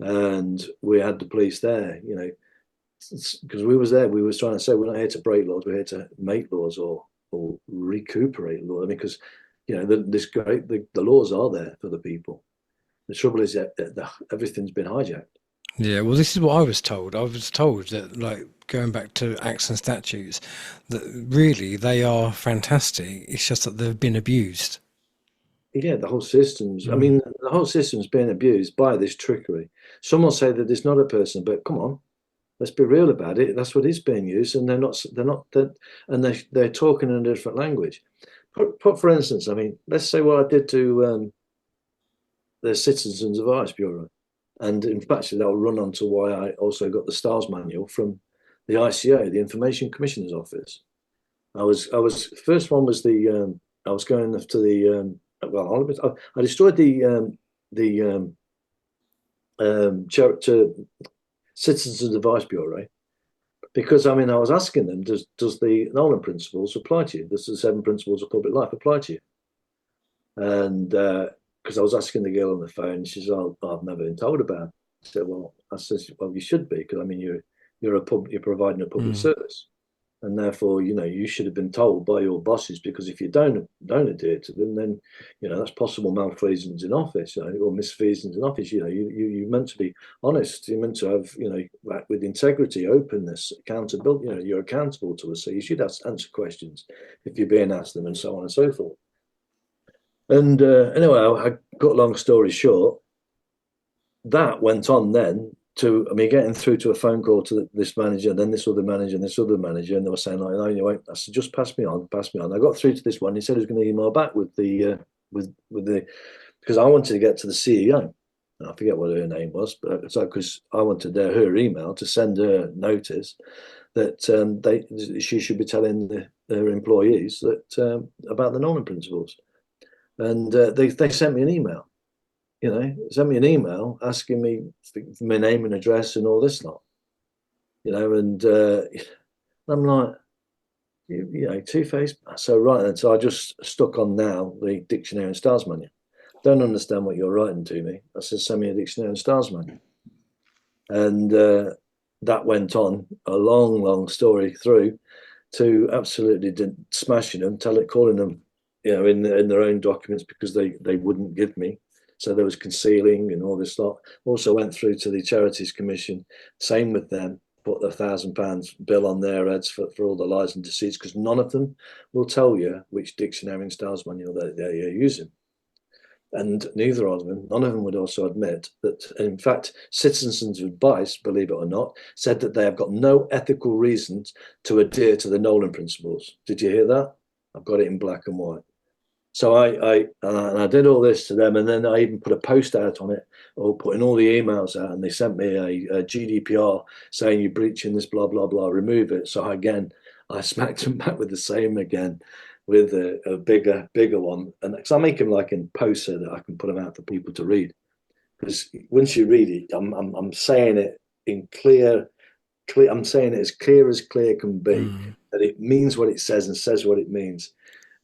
and we had the police there, because we was there, we was trying to say we're not here to break laws, we're here to make laws or recuperate law. I mean, because the laws are there for the people. The trouble is that everything's been hijacked. Yeah, well, this is what I was told. I was told that, like, going back to acts and statutes, that really they are fantastic. It's just that they've been abused. Yeah, the whole system's. I Mm. mean, the whole system's being abused by this trickery. Some will say that it's not a person, but come on, let's be real about it. That's what is being used, and they're not. And they're talking in a different language. Put for instance, I mean, let's say what I did to the Citizens Advice Bureau, and in fact, that will run on to why I also got the STARS manual from the ICO, the Information Commissioner's Office. I was first one was I was going to I destroyed the Citizens Advice Bureau because I mean I was asking them, does the Nolan principles apply to you? Does the seven principles of public life apply to you? And because I was asking the girl on the phone, she says, "Oh, I've never been told about it." I said, "Well," I says, "Well, you should be, because I mean you're providing a public Mm. service, and therefore you should have been told by your bosses, because if you don't adhere to them, then that's possible malfeasance in office, or misfeasance in office. You're meant to be honest. You're meant to have act with integrity, openness, accountability. You're accountable to us, so you should answer questions if you're being asked them, and so on and so forth." And anyway, I cut a long story short, that went on then to, I mean, getting through to a phone call to this manager, then this other manager, and this other manager, and they were saying, like, "No, you won't." I said, "Just pass me on, pass me on." I got through to this one. He said he was going to email back with the because I wanted to get to the CEO. I forget what her name was, but it's like, because I wanted her email to send her notice that she should be telling her employees that about the Nolan principles. And they sent me an email, sent me an email asking me for my name and address and all this lot, and I'm like, two-faced. So right then, so I just stuck on now the dictionary and stars manual. Don't understand what you're writing to me. I said, send me a dictionary and stars manual. And that went on a long, long story through to absolutely smashing them, calling them, in their own documents, because they wouldn't give me. So there was concealing and all this lot. Also went through to the Charities Commission. Same with them. Put the £1,000 bill on their heads for all the lies and deceits, because none of them will tell you which dictionary and stars manual they're using. And none of them would also admit that, in fact, Citizens Advice, believe it or not, said that they have got no ethical reasons to adhere to the Nolan principles. Did you hear that? I've got it in black and white. So I did all this to them, and then I even put a post out on it, or putting all the emails out, and they sent me a GDPR saying, "You're breaching this, blah blah blah, remove it." So again, I smacked them back with the same again, with a bigger one, and because I make them like in posts so that I can put them out for people to read. Because once you read it, I'm saying it in clear. I'm saying it as clear can be, Mm. that it means what it says and says what it means.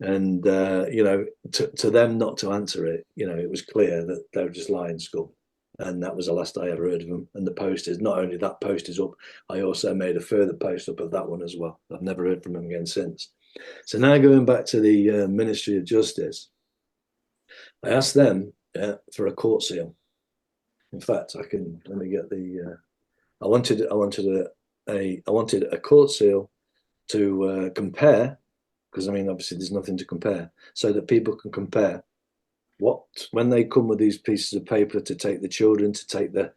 And to them not to answer it, it was clear that they were just lying skull. And that was the last I ever heard of them. And the post is, not only that post is up, I also made a further post up of that one as well. I've never heard from them again since. So now going back to the Ministry of Justice, I asked them for a court seal. In fact, let me get the. I wanted a court seal to compare, because I mean, obviously, there's nothing to compare, so that people can compare when they come with these pieces of paper to take the children, to take the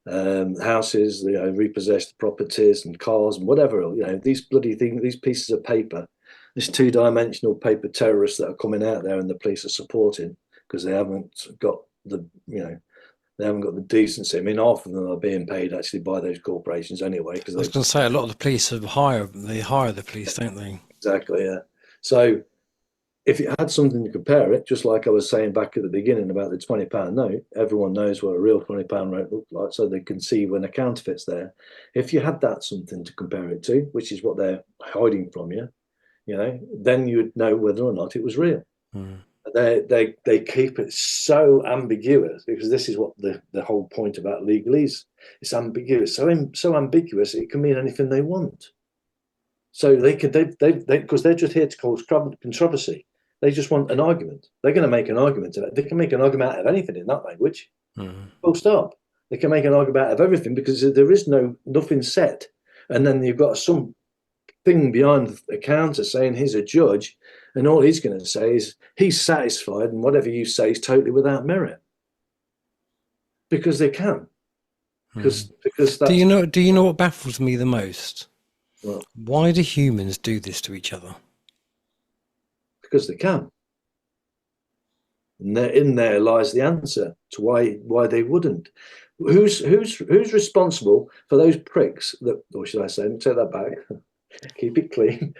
houses, repossessed properties and cars and whatever. These bloody things, these pieces of paper, this two-dimensional paper terrorists that are coming out there, and the police are supporting because they haven't got they haven't got the decency. I mean, half of them are being paid actually by those corporations anyway. Because I was going to say a lot of the police hire the police, don't they? Exactly, yeah. So if you had something to compare it, just like I was saying back at the beginning about the £20 note, everyone knows what a real £20 note looks like, so they can see when a counterfeit's there. If you had that something to compare it to, which is what they're hiding from you, then you would know whether or not it was real. Mm. They keep it so ambiguous, because this is what the whole point about legalese. It's ambiguous, so ambiguous it can mean anything they want. So because they're just here to cause controversy. They just want an argument. They're going to make an argument of it. They can make an argument out of anything in that language. Full stop. They can make an argument out of everything because there is nothing set. And then you've got some thing behind the counter saying he's a judge, and all he's going to say is he's satisfied, and whatever you say is totally without merit. Because they can. Because that's, do you know what baffles me the most? Well, why do humans do this to each other? Because they can. And in there lies the answer to why they wouldn't. Who's responsible for those pricks that, or should I say, take that back, keep it clean.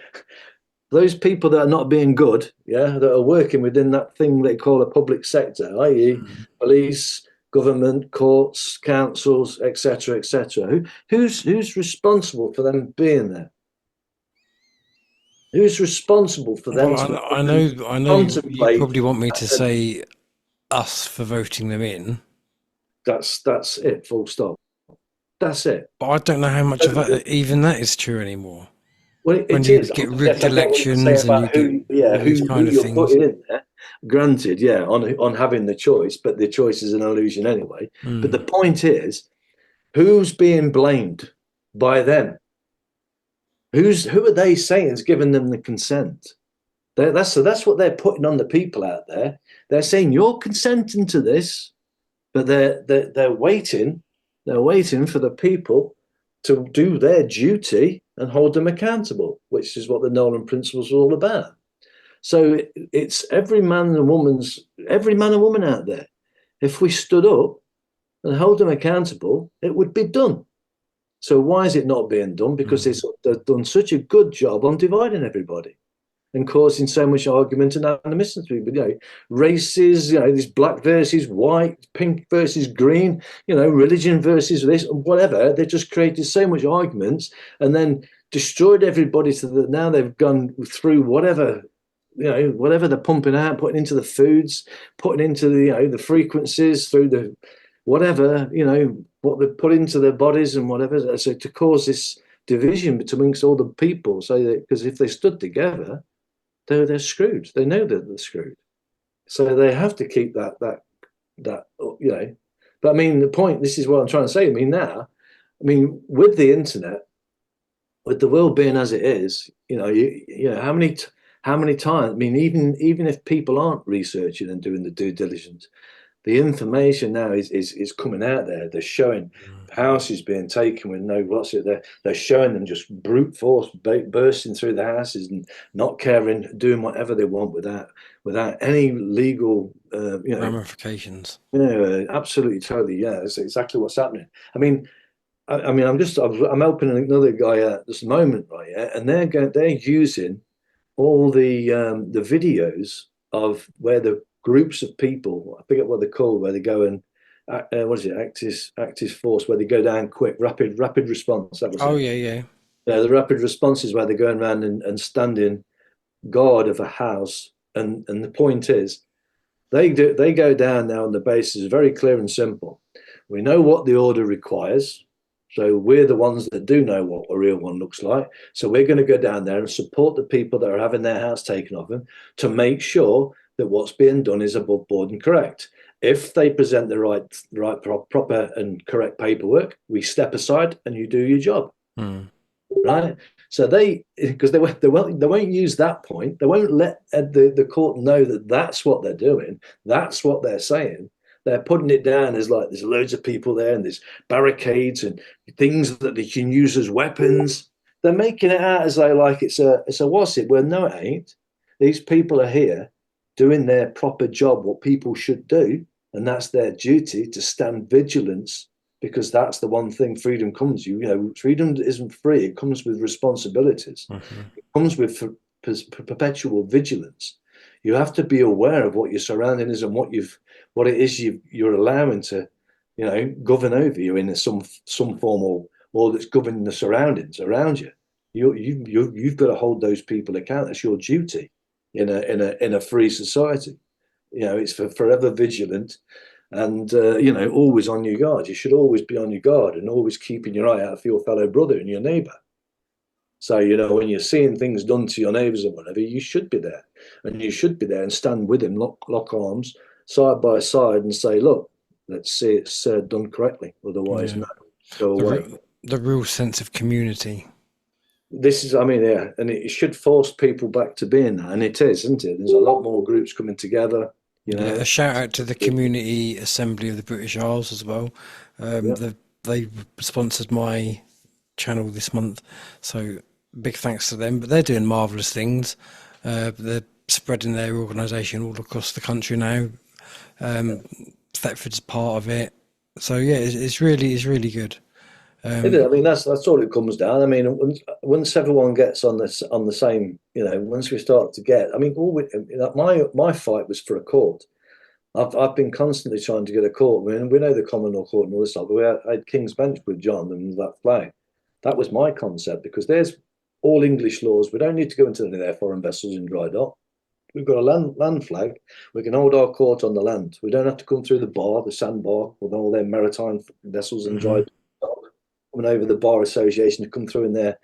Those people that are not being good, that are working within that thing they call a public sector, i.e. police, government, courts, councils, etc., etc. Who's responsible for them being there? Who's responsible for them? Well, I know. You probably want me to say us for voting them in. That's it. Full stop. That's it. But I don't know how much of that, even that, is true anymore. Well, when you get rigged elections and you get these kind of things. Putting in there, granted, on having the choice, but the choice is an illusion anyway. But the point is, who's being blamed by them? Who are they saying has given them the consent? That's what they're putting on the people out there. They're saying you're consenting to this, but they're waiting. They're waiting for the people to do their duty and hold them accountable, which is what the Nolan Principles are all about. So it's every man and woman out there. If we stood up and held them accountable, it would be done. So why is it not being done? Because they've done such a good job on dividing everybody and causing so much argument and animosity. But, races, this black versus white, pink versus green, religion versus this, whatever. They just created so much arguments and then destroyed everybody now they've gone through whatever they're pumping out, putting into the foods, putting into the frequencies through the whatever, what they put into their bodies and whatever. So to cause this division betweenst all the people, so that, because if they stood together, they're screwed. They know that they're screwed. So they have to keep that. But I mean, the point, this is what I'm trying to say. With the internet, with the world being as it is, how many times, even if people aren't researching and doing the due diligence, the information now is coming out there. They're showing houses being taken with no what's it. They're showing them just brute force bursting through the houses and not caring, doing whatever they want without any legal ramifications. Absolutely, totally. Yeah, that's exactly what's happening. I'm helping another guy out this moment, right? Yeah, and they're using all the videos of where the groups of people, I forget what they're called, where they go and active force, where they go down quick, rapid response. That was the rapid response is where they're going around and standing guard of a house. And the point is, they go down now on the basis very clear and simple. We know what the order requires. So we're the ones that do know what a real one looks like. So we're going to go down there and support the people that are having their house taken off them to make sure that what's being done is above board and correct. If they present the right proper and correct paperwork, we step aside and you do your job. Right? So because they won't use that point. They won't let the court know that that's what they're doing. That's what they're saying. they're putting it down as like there's loads of people there and there's barricades and things that they can use as weapons. They're making it out as though like it's a what's it? Well, no, it ain't. These people are here doing their proper job, what people should do, and that's their duty to stand vigilance, because that's the one thing freedom comes. Freedom isn't free. It comes with responsibilities. Mm-hmm. It comes with perpetual vigilance. You have to be aware of what your surrounding is and what it is you're allowing to, govern over you in some form, or that's governing the surroundings around you. You've got to hold those people account. It's your duty in a free society. It's forever vigilant, and always on your guard. You should always be on your guard and always keeping your eye out for your fellow brother and your neighbour. So, when you're seeing things done to your neighbours and whatever, you should be there. And you should be there and stand with him, lock arms, side by side, and say, look, let's see it's done correctly. Otherwise, no, go away. The real sense of community. This is, yeah, and it should force people back to being that. And it is, isn't it? There's a lot more groups coming together. A shout out to the Community Assembly of the British Isles as well. They sponsored my channel this month, so big thanks to them. But they're doing marvellous things. They're spreading their organisation all across the country now. Thetford's part of it, so yeah, it's really good. That's all it comes down. Once everyone gets on the same, once we start to get, my fight was for a court. I've been constantly trying to get a court. We know the common law court and all this stuff, but I had King's Bench with John and that flag. That was my concept, because there's all English laws. We don't need to go into any of their foreign vessels in dry dock. We've got a land flag. We can hold our court on the land. We don't have to come through the sandbar, with all their maritime vessels in dry dock, coming over the bar association to come through in there.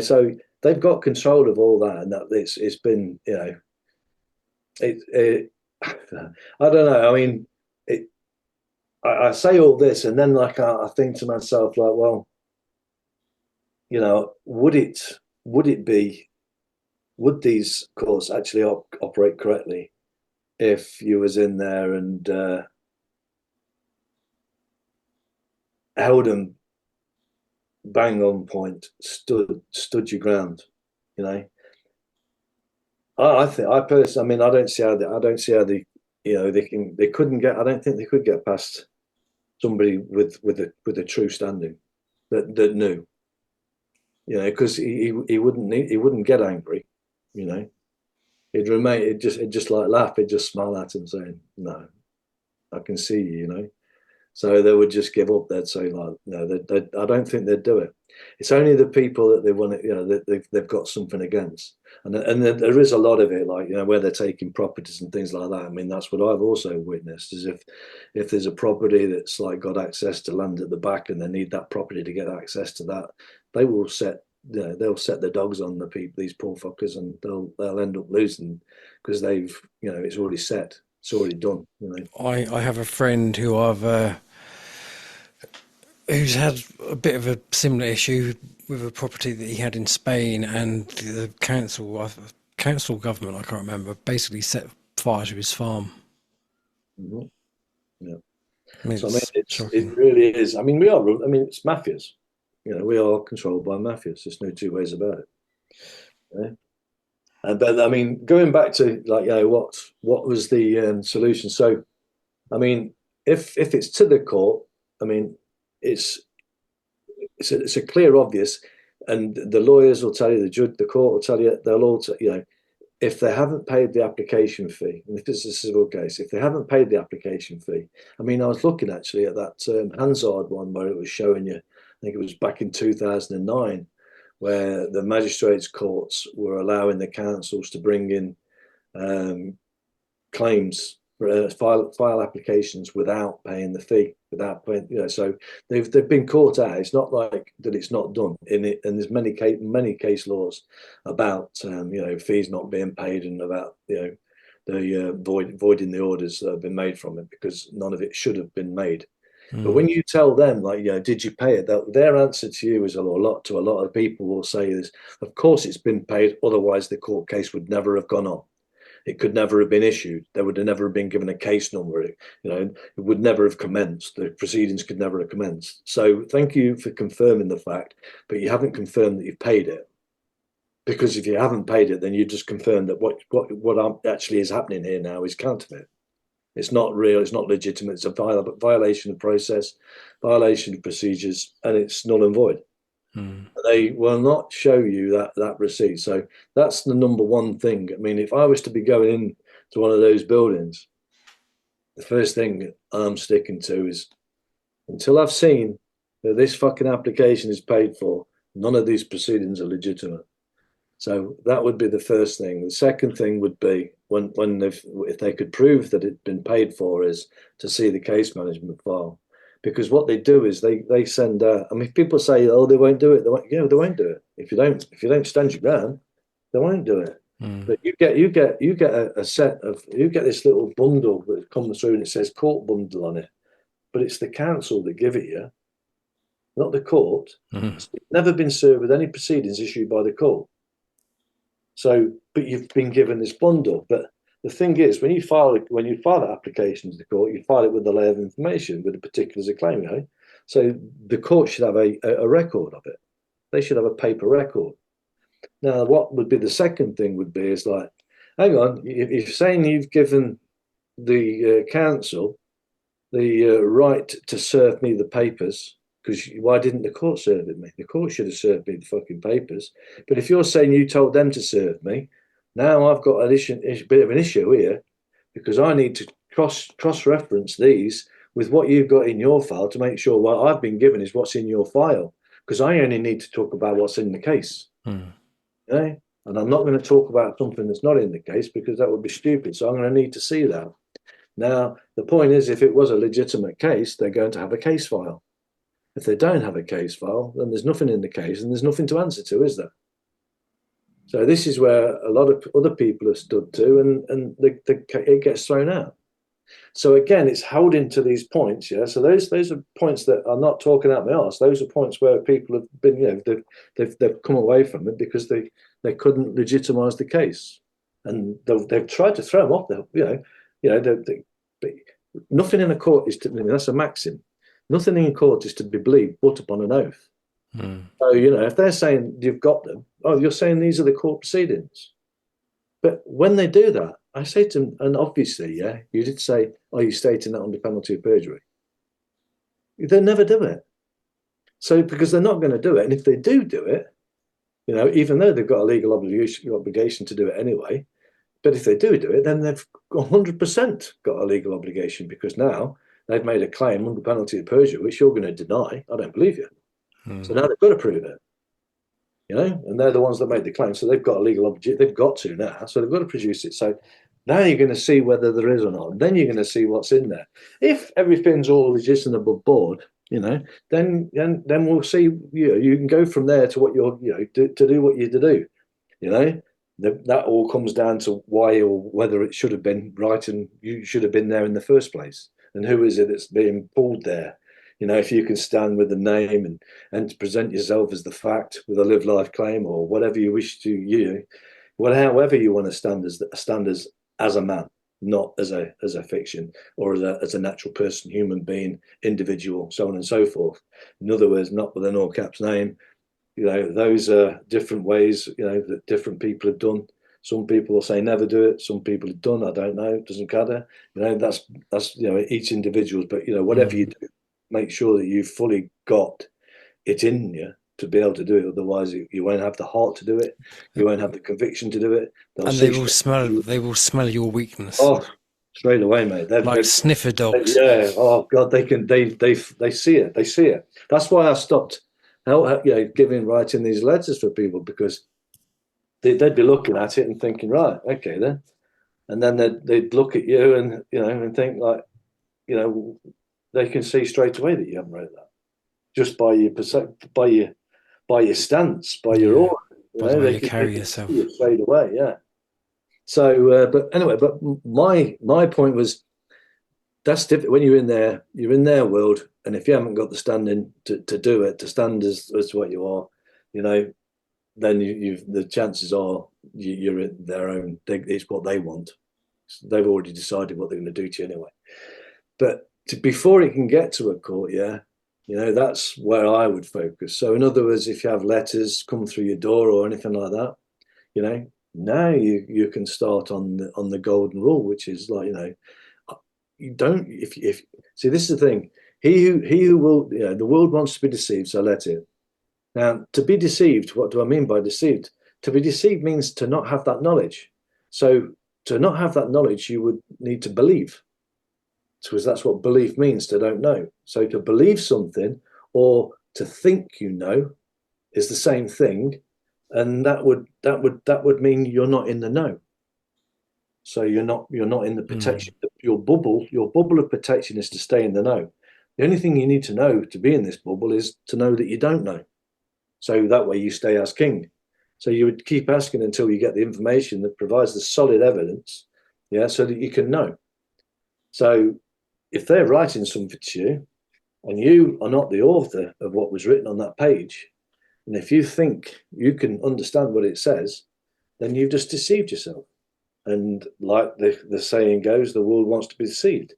So they've got control of all that, and that it's been, I don't know. I say all this, and then I think to myself, like, well, would these courts actually operate correctly if you was in there and held them bang on point, stood your ground? I personally, I don't see how they couldn't get. I don't think they could get past somebody with a true standing that knew, because he wouldn't get angry, he'd remain. He'd just like laugh. He'd just smile at him, saying, "No, I can see you," So they would just give up. They'd say, like, no, I don't think they'd do it. It's only the people that they want to, that they've got something against. And there is a lot of it, like, where they're taking properties and things like that. That's what I've also witnessed, is if there's a property that's like got access to land at the back and they need that property to get access to that, they will they'll set the dogs on the people, these poor fuckers, and they'll end up losing, because they've, it's already set. It's already done. I have a friend who who's had a bit of a similar issue with a property that he had in Spain, and the council government, I can't remember, basically set fire to his farm. Mm-hmm. Yeah. It really is. We are. It's mafias. We are controlled by mafias. There's no two ways about it. Yeah? But going back to, like, what was the solution? So, if it's to the court, it's a clear, obvious, and the lawyers will tell you, the judge, the court will tell you, they'll all if they haven't paid the application fee, and if it's a civil case, if they haven't paid the application fee, I was looking actually at that Hansard one where it was showing you, I think it was back in 2009. Where the magistrates' courts were allowing the councils to bring in claims, file applications without paying the fee, without paying, so they've been caught out. It's not like that it's not done in it, and there's many case laws about fees not being paid, and about the voiding the orders that have been made from it, because none of it should have been made. But when you tell them, like, did you pay it? Their answer to you is a lot of people will say is, of course it's been paid, otherwise the court case would never have gone on. It could never have been issued. They would have never been given a case number. It would never have commenced. The proceedings could never have commenced. So thank you for confirming the fact, but you haven't confirmed that you've paid it. Because if you haven't paid it, then you just confirmed that what actually is happening here now is counterfeit. It's not real. It's not legitimate. It's a violation of process, violation of procedures, and it's null and void. They will not show you that receipt. So that's the number one thing. I mean, if I was to be going in to one of those buildings, the first thing I'm sticking to is, until I've seen that this fucking application is paid for, none of these proceedings are legitimate. So that would be the first thing. The second thing would be if they could prove that it'd been paid for, is to see the case management file. Because what they do is they send I mean, people say, oh, they won't do it. They won't do it. If you don't stand your ground, they won't do it. But you get a set of, you get this little bundle that comes through and it says court bundle on it. But it's the council that give it you, not the court. It's never been served with any proceedings issued by the court. So, but you've been given this bundle. But the thing is, when you file that application to the court, you file it with the layer of information, with the particulars of claim. So the court should have a record of it. They should have a paper record. Now, what would be the second thing would be is like, hang on, if you're saying you've given the council the right to serve me the papers, because why didn't the court serve it me? The court should have served me the fucking papers. But if you're saying you told them to serve me, now I've got a bit of an issue here, because I need to cross-reference these with what you've got in your file to make sure what I've been given is what's in your file, because I only need to talk about what's in the case. Okay? And I'm not going to talk about something that's not in the case, because that would be stupid. So I'm going to need to see that. Now, the point is, if it was a legitimate case, they're going to have a case file. If they don't have a case file, then there's nothing in the case and there's nothing to answer to, is there? So this is where a lot of other people have stood to, and it gets thrown out. So again, it's held into these points, yeah. So those are points that are not talking out my arse. Those are points where people have been, they've come away from it because they couldn't legitimise the case, and they've tried to throw them off. Nothing in a court is that's a maxim. Nothing in court is to be believed but upon an oath. So, if they're saying you've got them, oh, you're saying these are the court proceedings. But when they do that, I say to them, and obviously, yeah, you did say, are you stating that under penalty of perjury? They never do it. So, because they're not going to do it. And if they do it, even though they've got a legal obligation to do it anyway, but if they do it, then they've 100% got a legal obligation, because now they've made a claim under penalty of perjury, which you're going to deny. I don't believe you. So now they've got to prove it, and they're the ones that made the claim. So they've got a legal obligation. They've got to now. So they've got to produce it. So now you're going to see whether there is or not. Then you're going to see what's in there. If everything's all legitimate above board, then we'll see. You can go from there to what you're, to do what you're to do. That all comes down to why or whether it should have been right, and you should have been there in the first place. And who is it that's being pulled there? If you can stand with the name and to present yourself as the fact with a live life claim, or whatever you wish to, however you want to stand as a man, not as a fiction, or as a natural person, human being, individual, so on and so forth. In other words, not with an all caps name. Those are different ways, that different people have done. Some people will say never do it. Some people have done. I don't know. It doesn't matter. That's each individual. But whatever you do, make sure that you've fully got it in you to be able to do it. Otherwise, you won't have the heart to do it. You won't have the conviction to do it. They will smell your weakness. Oh, straight away, mate. They're sniffer dogs. Yeah. Oh God, they see it. They see it. That's why I stopped. Writing these letters for people, because they'd be looking at it and thinking, right, okay then, and then they'd look at you and and think like, they can see straight away that you haven't read that, just by your stance, by your aura, by the way you carry yourself, straight away, yeah. So, but anyway, but my point was, that's different when you're in their world, and if you haven't got the standing to do it, to stand as what you are, then the chances are you're in their own. It's what they want. So they've already decided what they're going to do to you anyway. But before it can get to a court, that's where I would focus. So in other words, if you have letters come through your door or anything like that, now you can start on the golden rule, which is like, you don't, if see, this is the thing. He who will, the world wants to be deceived, so let it. Now, to be deceived, what do I mean by deceived? To be deceived means to not have that knowledge. So to not have that knowledge, you would need to believe, because that's what belief means, to don't know. So to believe something or to think is the same thing, and that would mean you're not in the know. So you're not in the protection. Your bubble of protection is to stay in the know. The only thing you need to know to be in this bubble is to know that you don't know. So that way you stay as king. So you would keep asking until you get the information that provides the solid evidence, so that you can know. So if they're writing something to you and you are not the author of what was written on that page, and if you think you can understand what it says, then you've just deceived yourself. And like the saying goes, the world wants to be deceived.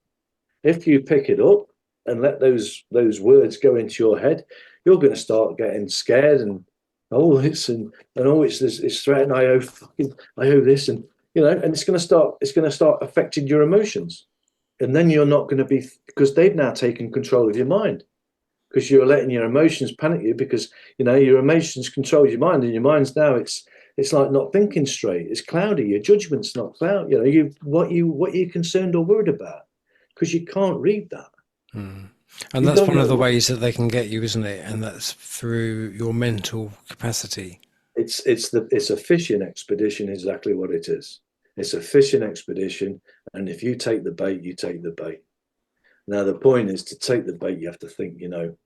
If you pick it up and let those words go into your head, you're going to start getting scared and it's threatened. I owe this, and and it's going to start affecting your emotions, and then you're not going to be, because they've now taken control of your mind, because you're letting your emotions panic you, because your emotions control your mind, and your mind's now it's like not thinking straight. It's cloudy. Your judgment's not cloud. What you're concerned or worried about, because you can't read that. And that's one of the ways that they can get you, isn't it? And that's through your mental capacity. It's a fishing expedition, exactly what it is. It's a fishing expedition, and if you take the bait, you take the bait. Now the point is, to take the bait, you have to think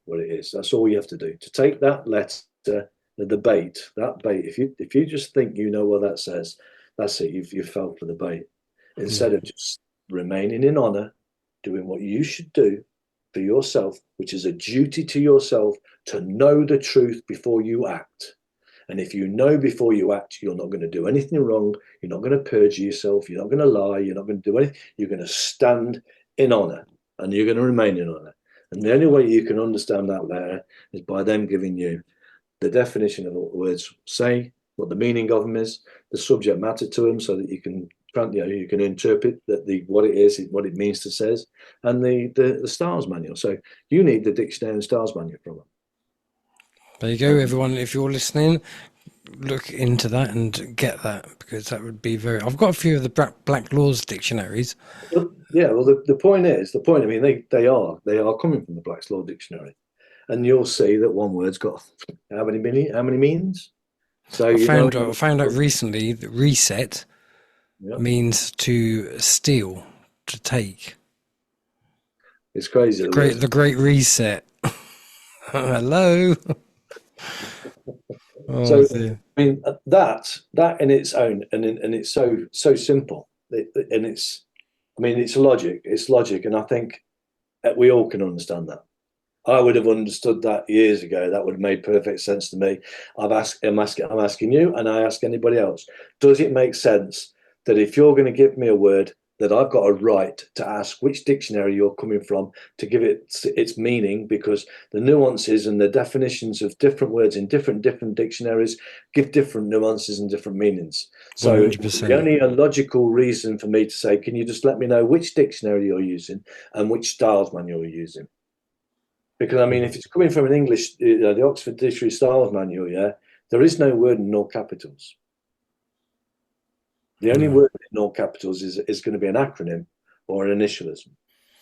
what it is. That's all you have to do. To take that letter, the bait, if you just think what that says, that's it. You've fell for the bait. Instead of just remaining in honor, doing what you should do for yourself, which is a duty to yourself, to know the truth before you act. And if you know before you act, you're not going to do anything wrong. You're not going to perjure yourself. You're not going to lie. You're not going to do anything. You're going to stand in honor, and you're going to remain in honor. And the only way you can understand that letter is by them giving you the definition of what the words say, what the meaning of them is, the subject matter to them, so that you can interpret what it is, what it means to says, and the stars manual. So you need the dictionary and stars manual from them. There you go, everyone. If you're listening, look into that and get that, because that would be very. I've got a few of the Black Laws dictionaries. Well, the point. I mean, they are coming from the Black's Law Dictionary, and you'll see that one word's got how many meanings. So I found out recently that reset means to steal, to take. It's crazy. The Great Reset. Hello. So I mean that in its own, and it's so simple, and it's logic. It's logic, and I think we all can understand that. I would have understood that years ago. That would have made perfect sense to me. I'm asking you, and I ask anybody else. Does it make sense that if you're going to give me a word, that I've got a right to ask which dictionary you're coming from to give it its meaning, because the nuances and the definitions of different words in different dictionaries give different nuances and different meanings. So 100%. The only logical reason for me to say, can you just let me know which dictionary you're using and which styles manual you're using? Because I mean, if it's coming from an English, the Oxford Dictionary Styles Manual, there is no word in all capitals. The only word in all capitals is going to be an acronym or an initialism.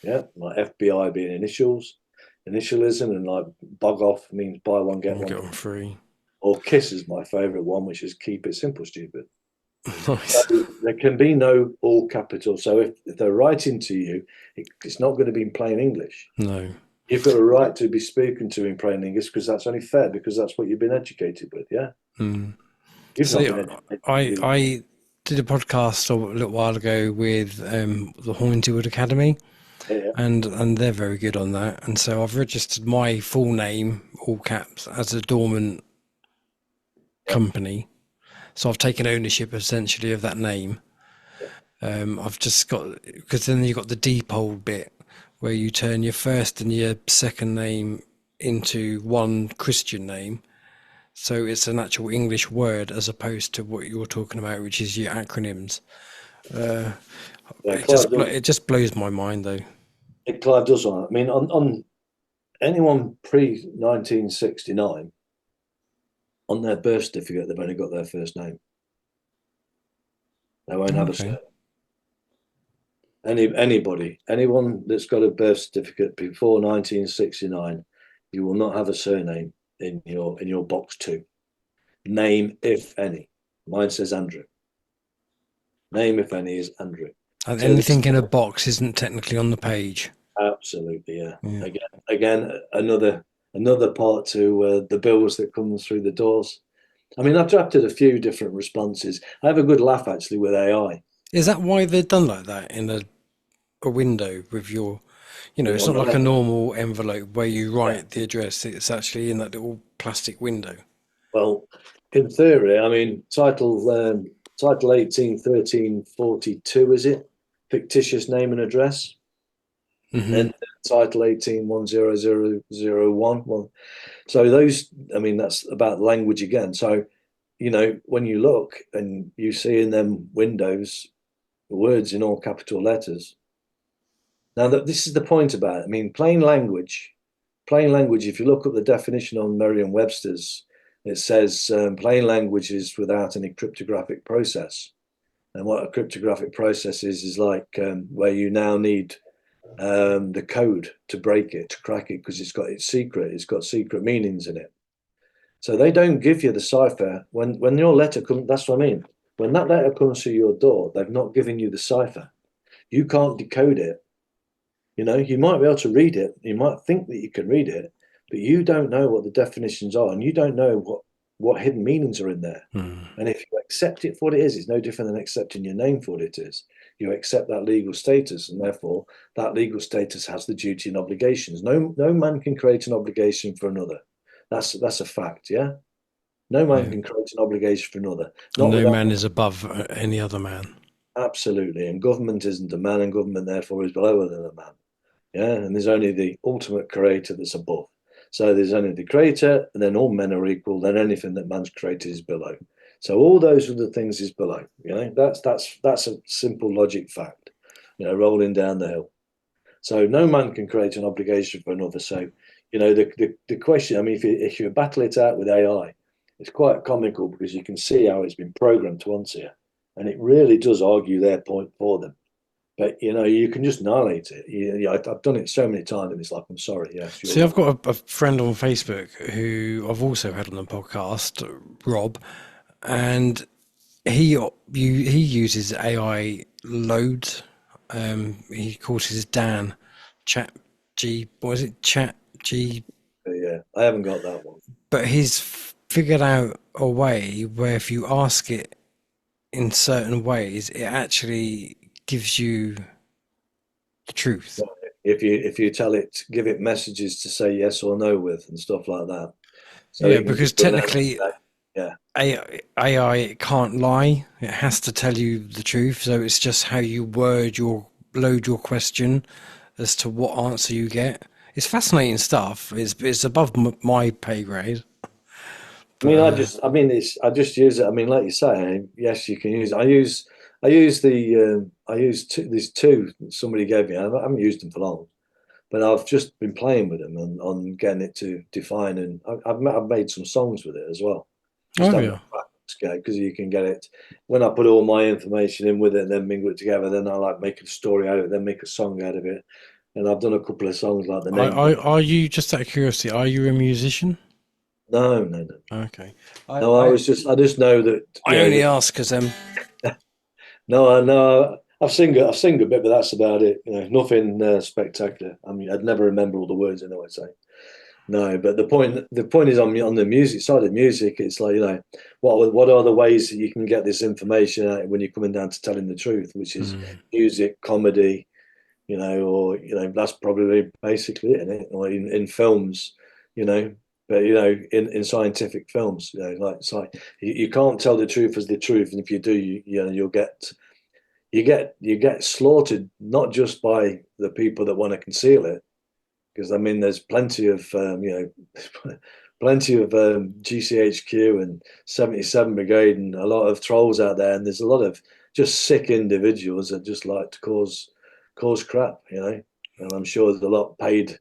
Like FBI being initialism, and like bug off means buy one, get one free. Or KISS is my favourite one, which is keep it simple, stupid. Nice. So there can be no all capitals. So if they're writing to you, it's not going to be in plain English. No. You've got a right to be spoken to in plain English, because that's only fair, because that's what you've been educated with, I did a podcast a little while ago with the Haunted Academy, and they're very good on that. And so I've registered my full name, all caps, as a dormant company. So I've taken ownership essentially of that name. I've just got, because then you've got the depot bit where you turn your first and your second name into one Christian name. So it's an actual English word as opposed to what you're talking about, which is your acronyms. It just blows my mind, though. Clive does on it. I mean, on anyone pre-1969, on their birth certificate, they've only got their first name. They won't have a surname. Anyone that's got a birth certificate before 1969, you will not have a surname in your box 2. Name, if any. Mine says Andrew. Name, if any, is Andrew. And so anything in a box isn't technically on the page. Absolutely, yeah. Again, another part to the bills that comes through the doors. I mean, I've drafted a few different responses. I have a good laugh actually with AI. Is that why they're done like that in a window with your, it's not like a normal envelope where you write the address. It's actually in that little plastic window. Well, in theory, I mean, title 181342, is it? Fictitious name and address. And title 18100001. Well, so those, I mean, that's about language again. So, when you look and you see in them windows words in all capital letters. Now, this is the point about it. I mean, plain language, if you look up the definition on Merriam-Webster's, it says plain language is without any cryptographic process. And what a cryptographic process is like where you now need the code to break it, to crack it, because it's got secret meanings in it. So they don't give you the cipher when your letter comes. That's what I mean. When that letter comes through your door, they've not given you the cipher. You can't decode it. You might be able to read it. You might think that you can read it, but you don't know what the definitions are, and you don't know what hidden meanings are in there. And if you accept it for what it is, it's no different than accepting your name for what it is. You accept that legal status, and therefore that legal status has the duty and obligations. No man can create an obligation for another. That's a fact, yeah? No man can create an obligation for another. No man is above any other man. Absolutely. And government isn't a man, and government therefore is lower than a man. Yeah, and there's only the ultimate creator that's above. So there's only the creator, and then all men are equal. Then anything that man's created is below. So all those other things is below. That's a simple logic fact. Rolling down the hill. So no man can create an obligation for another. So the question. I mean, if you battle it out with AI, it's quite comical because you can see how it's been programmed to answer you, and it really does argue their point for them. But you can just annihilate it. I've done it so many times, and it's like, I'm sorry. Yes. See, I've got a friend on Facebook who I've also had on the podcast, Rob, and he uses AI loads. He calls his Dan Chat G. What is it? Chat G. Yeah, I haven't got that one. But he's figured out a way where if you ask it in certain ways, it actually gives you the truth. If you tell it, give it messages to say yes or no with and stuff like that. So yeah, because technically, AI it can't lie. It has to tell you the truth. So it's just how you load your question as to what answer you get. It's fascinating stuff. It's above my pay grade. But, I just use it. I mean, like you say, yes, you can use it. I use these two somebody gave me. I haven't used them for long, but I've just been playing with them and on getting it to define. And I've made some songs with it as well. Because you can get it when I put all my information in with it and then mingle it together. Then I make a story out of it, then make a song out of it. And I've done a couple of songs like the name. Are you, just out of curiosity, are you a musician? No. Okay. I just know that. I only ask because No, I've sing a bit, but that's about it. Nothing spectacular. I mean, I'd never remember all the words. I know what I say. No, but the point is on the music side of music. It's like what are the ways that you can get this information out when you're coming down to telling the truth, which is music, comedy, or that's probably basically it, isn't it? Or in films, But in scientific films, like it's like you can't tell the truth as the truth, and if you do, you get slaughtered, not just by the people that want to conceal it, because I mean there's plenty of plenty of GCHQ and 77 Brigade and a lot of trolls out there, and there's a lot of just sick individuals that just like to cause crap, and I'm sure there's a lot paid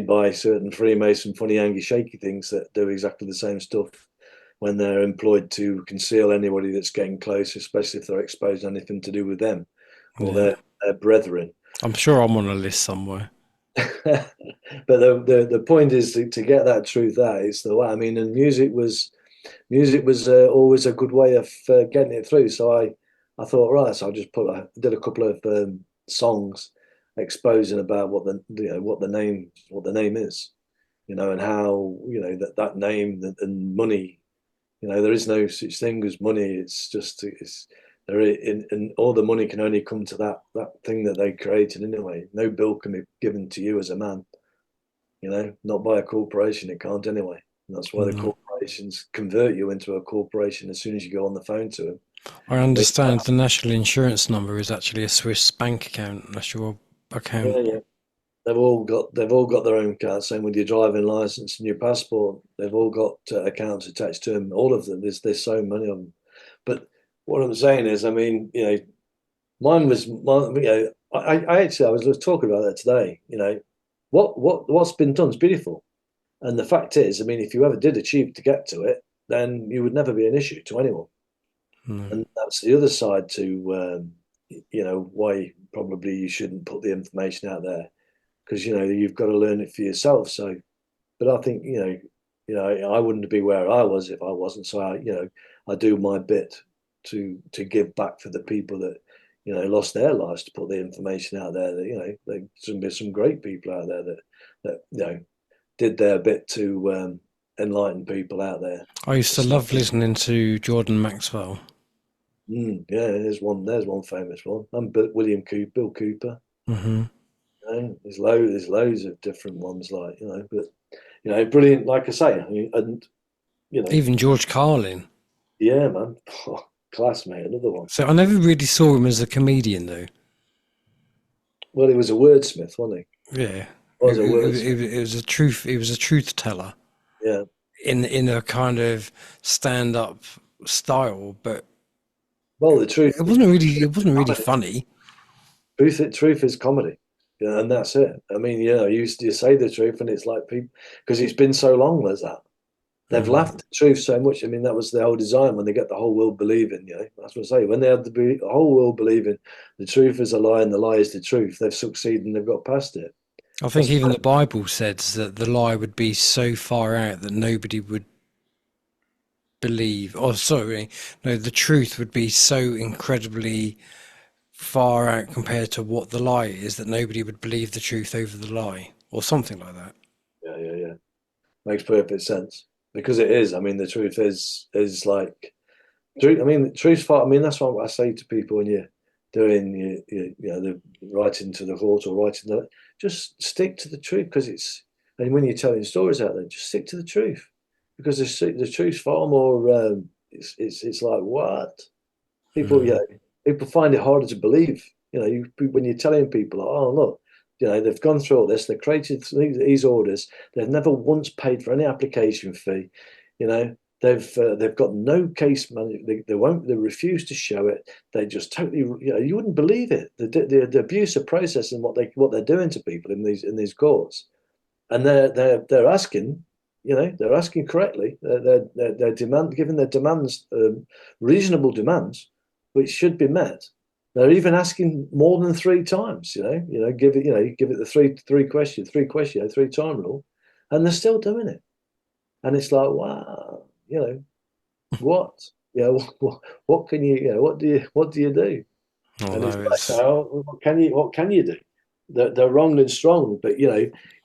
by certain Freemason funny angy shaky things that do exactly the same stuff when they're employed to conceal anybody that's getting close, especially if they're exposed to anything to do with them or Yeah. their brethren. I'm sure I'm on a list somewhere. But the point is to get that truth out. It's the way. I mean, and music was always a good way of getting it through. So I thought, right, so I just did a couple of songs exposing about what the name is, and how that name and money. There is no such thing as money. It's just and all the money can only come to that thing that they created anyway. No bill can be given to you as a man, not by a corporation. It can't anyway. And that's why the No. corporations convert you into a corporation as soon as you go on the phone to them. I understand the national insurance number is actually a Swiss bank account. That's your account. Yeah. They've all got their own accounts. Same with your driving license and your passport. They've all got accounts attached to them. All of them. There's so many of them. But what I'm saying is, I mean, mine was I was just talking about that today. What's been done is beautiful, and the fact is, I mean, if you ever did achieve to get to it, then you would never be an issue to anyone. No. And that's the other side to why probably you shouldn't put the information out there, because you've got to learn it for yourself. So, but I think I wouldn't be where I was if I wasn't. So I do my bit to give back for the people that lost their lives, to put the information out there that there's some great people out there that did their bit to enlighten people out there. I used to love listening to Jordan Maxwell. Yeah, there's one famous one. And Bill Cooper. Mm-hmm. There's loads of different ones, but brilliant. Like I say, I mean, and Even George Carlin. yeah, man, classmate, another one. So I never really saw him as a comedian, though. Well, he was a wordsmith, wasn't he? Yeah, Was a wordsmith. it was a truth. He was a truth teller. Yeah. In a kind of stand-up style, but Well, the truth. it wasn't really funny. Truth is comedy, and that's it. I mean, you say the truth, and it's like people, because it's been so long as that. They've laughed at the truth so much. I mean, that was the whole design when they get the whole world believing. That's what I say. When they had the whole world believing the truth is a lie and the lie is the truth, they've succeeded and they've got past it. I think even the Bible says that the lie would be so far out that nobody would believe. Oh, sorry, no, the truth would be so incredibly far out compared to what the lie is that nobody would believe the truth over the lie, or something like that. Yeah. Makes perfect sense. Because it is. I mean, the truth is like, truth. I mean, the truth's far. I mean, that's what I say to people when you're doing the writing to the court or writing that. Just stick to the truth, because and when you're telling stories out there, just stick to the truth, because the truth's far more. It's like what people people find it harder to believe. When you're telling people, oh look. They've gone through all this. They've created these orders. They've never once paid for any application fee. They've got no case money. They won't. They refuse to show it. They just totally. You wouldn't believe it. The abuse of process and what they're doing to people in these courts, and they're asking. They're asking correctly. They're giving their demands, reasonable demands, which should be met. They're even asking more than 3 times. Give it the three question, 3-time rule, and they're still doing it. And it's like, wow, what? What can you? What do you do? Oh, And no, it's like, what can you do? They're wrong and strong, but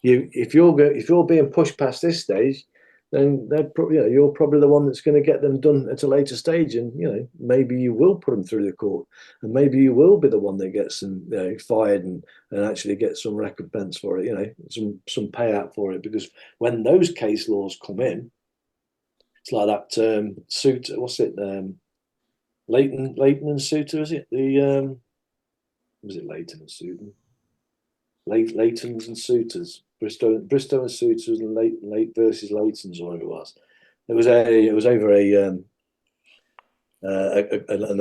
if you're being pushed past this stage, then you're probably the one that's going to get them done at a later stage, and maybe you will put them through the court, and maybe you will be the one that gets them fired and actually get some recompense for it, some payout for it. Because when those case laws come in, it's like that suit. What's it? Leighton and Suter, is it? Was it Leighton and Suter? Leighton's and Suitors. Bristow and Suitors and Late versus Leighton's, or whatever it was. It was over an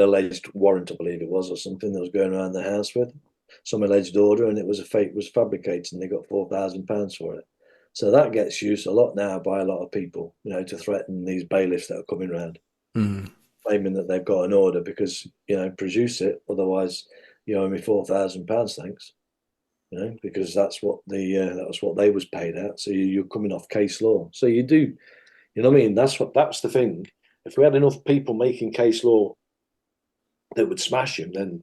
alleged warrant, I believe it was, or something that was going around the house with some alleged order, and it was fabricated, and they got £4,000 for it. So that gets used a lot now by a lot of people, to threaten these bailiffs that are coming around, claiming that they've got an order because produce it, otherwise you owe me £4,000, thanks. Because that's what they was paid out. So you're coming off case law. So you do, what I mean? That's the thing. If we had enough people making case law that would smash him, then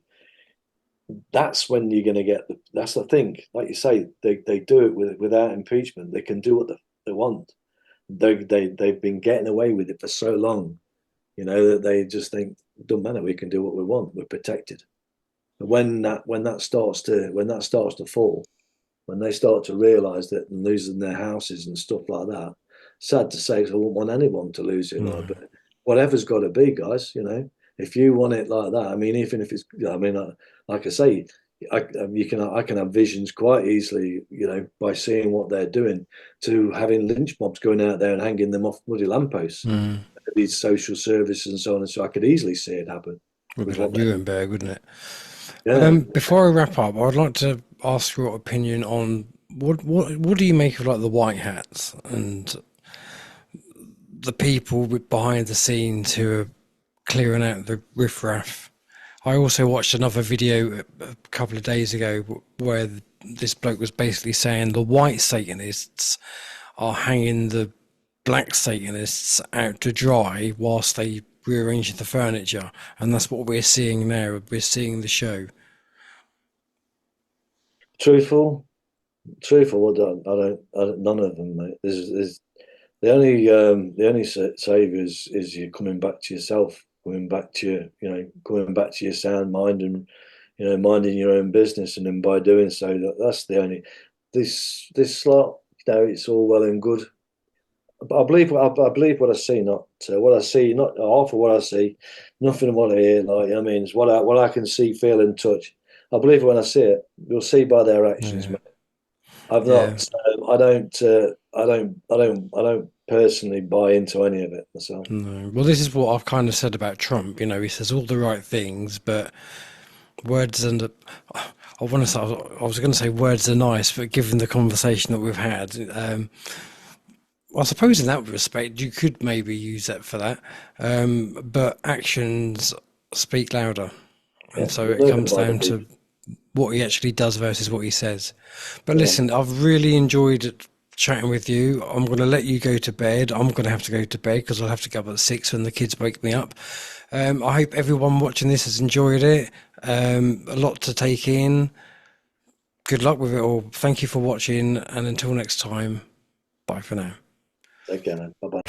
that's when you're going to get that's the thing. Like you say, they do it without impeachment. They can do what they want. They've been getting away with it for so long, that they just think, it doesn't matter. We can do what we want. We're protected. When that starts to fall, when they start to realise that and losing their houses and stuff like that, sad to say, I wouldn't want anyone to lose it. No. But whatever's got to be, guys. If you want it like that, I mean, even if it's, like I say, I can have visions quite easily, by seeing what they're doing, to having lynch mobs going out there and hanging them off bloody lampposts, these social services and so on. And so I could easily see it happen. Would be like Nuremberg, wouldn't it? Yeah. Before I wrap up, I'd like to ask your opinion on what do you make of like the white hats and the people behind the scenes who are clearing out the riffraff? I also watched another video a couple of days ago where this bloke was basically saying the white Satanists are hanging the black Satanists out to dry whilst they rearrange the furniture, and that's what we're seeing now. We're seeing the show. Truthful. I don't. None of them, mate. There's the only saviour is you coming back to yourself, coming back to your sound mind, and minding your own business, and then by doing so, that's the only this lot. It's all well and good. I believe what I see, not what I see, not half of what I see, nothing of what I hear. It's what I can see, feel, and touch. I believe it when I see it. You'll see by their actions, mate. I don't personally buy into any of it myself. No. Well, this is what I've kind of said about Trump. He says all the right things, but words and I was going to say words are nice, but given the conversation that we've had, I suppose in that respect, you could maybe use that for that. But actions speak louder. And so it comes down to what he actually does versus what he says. But listen, I've really enjoyed chatting with you. I'm going to let you go to bed. I'm going to have to go to bed because I'll have to get up at 6 when the kids wake me up. I hope everyone watching this has enjoyed it. A lot to take in. Good luck with it all. Thank you for watching. And until next time, bye for now. Okay, man. Bye-bye.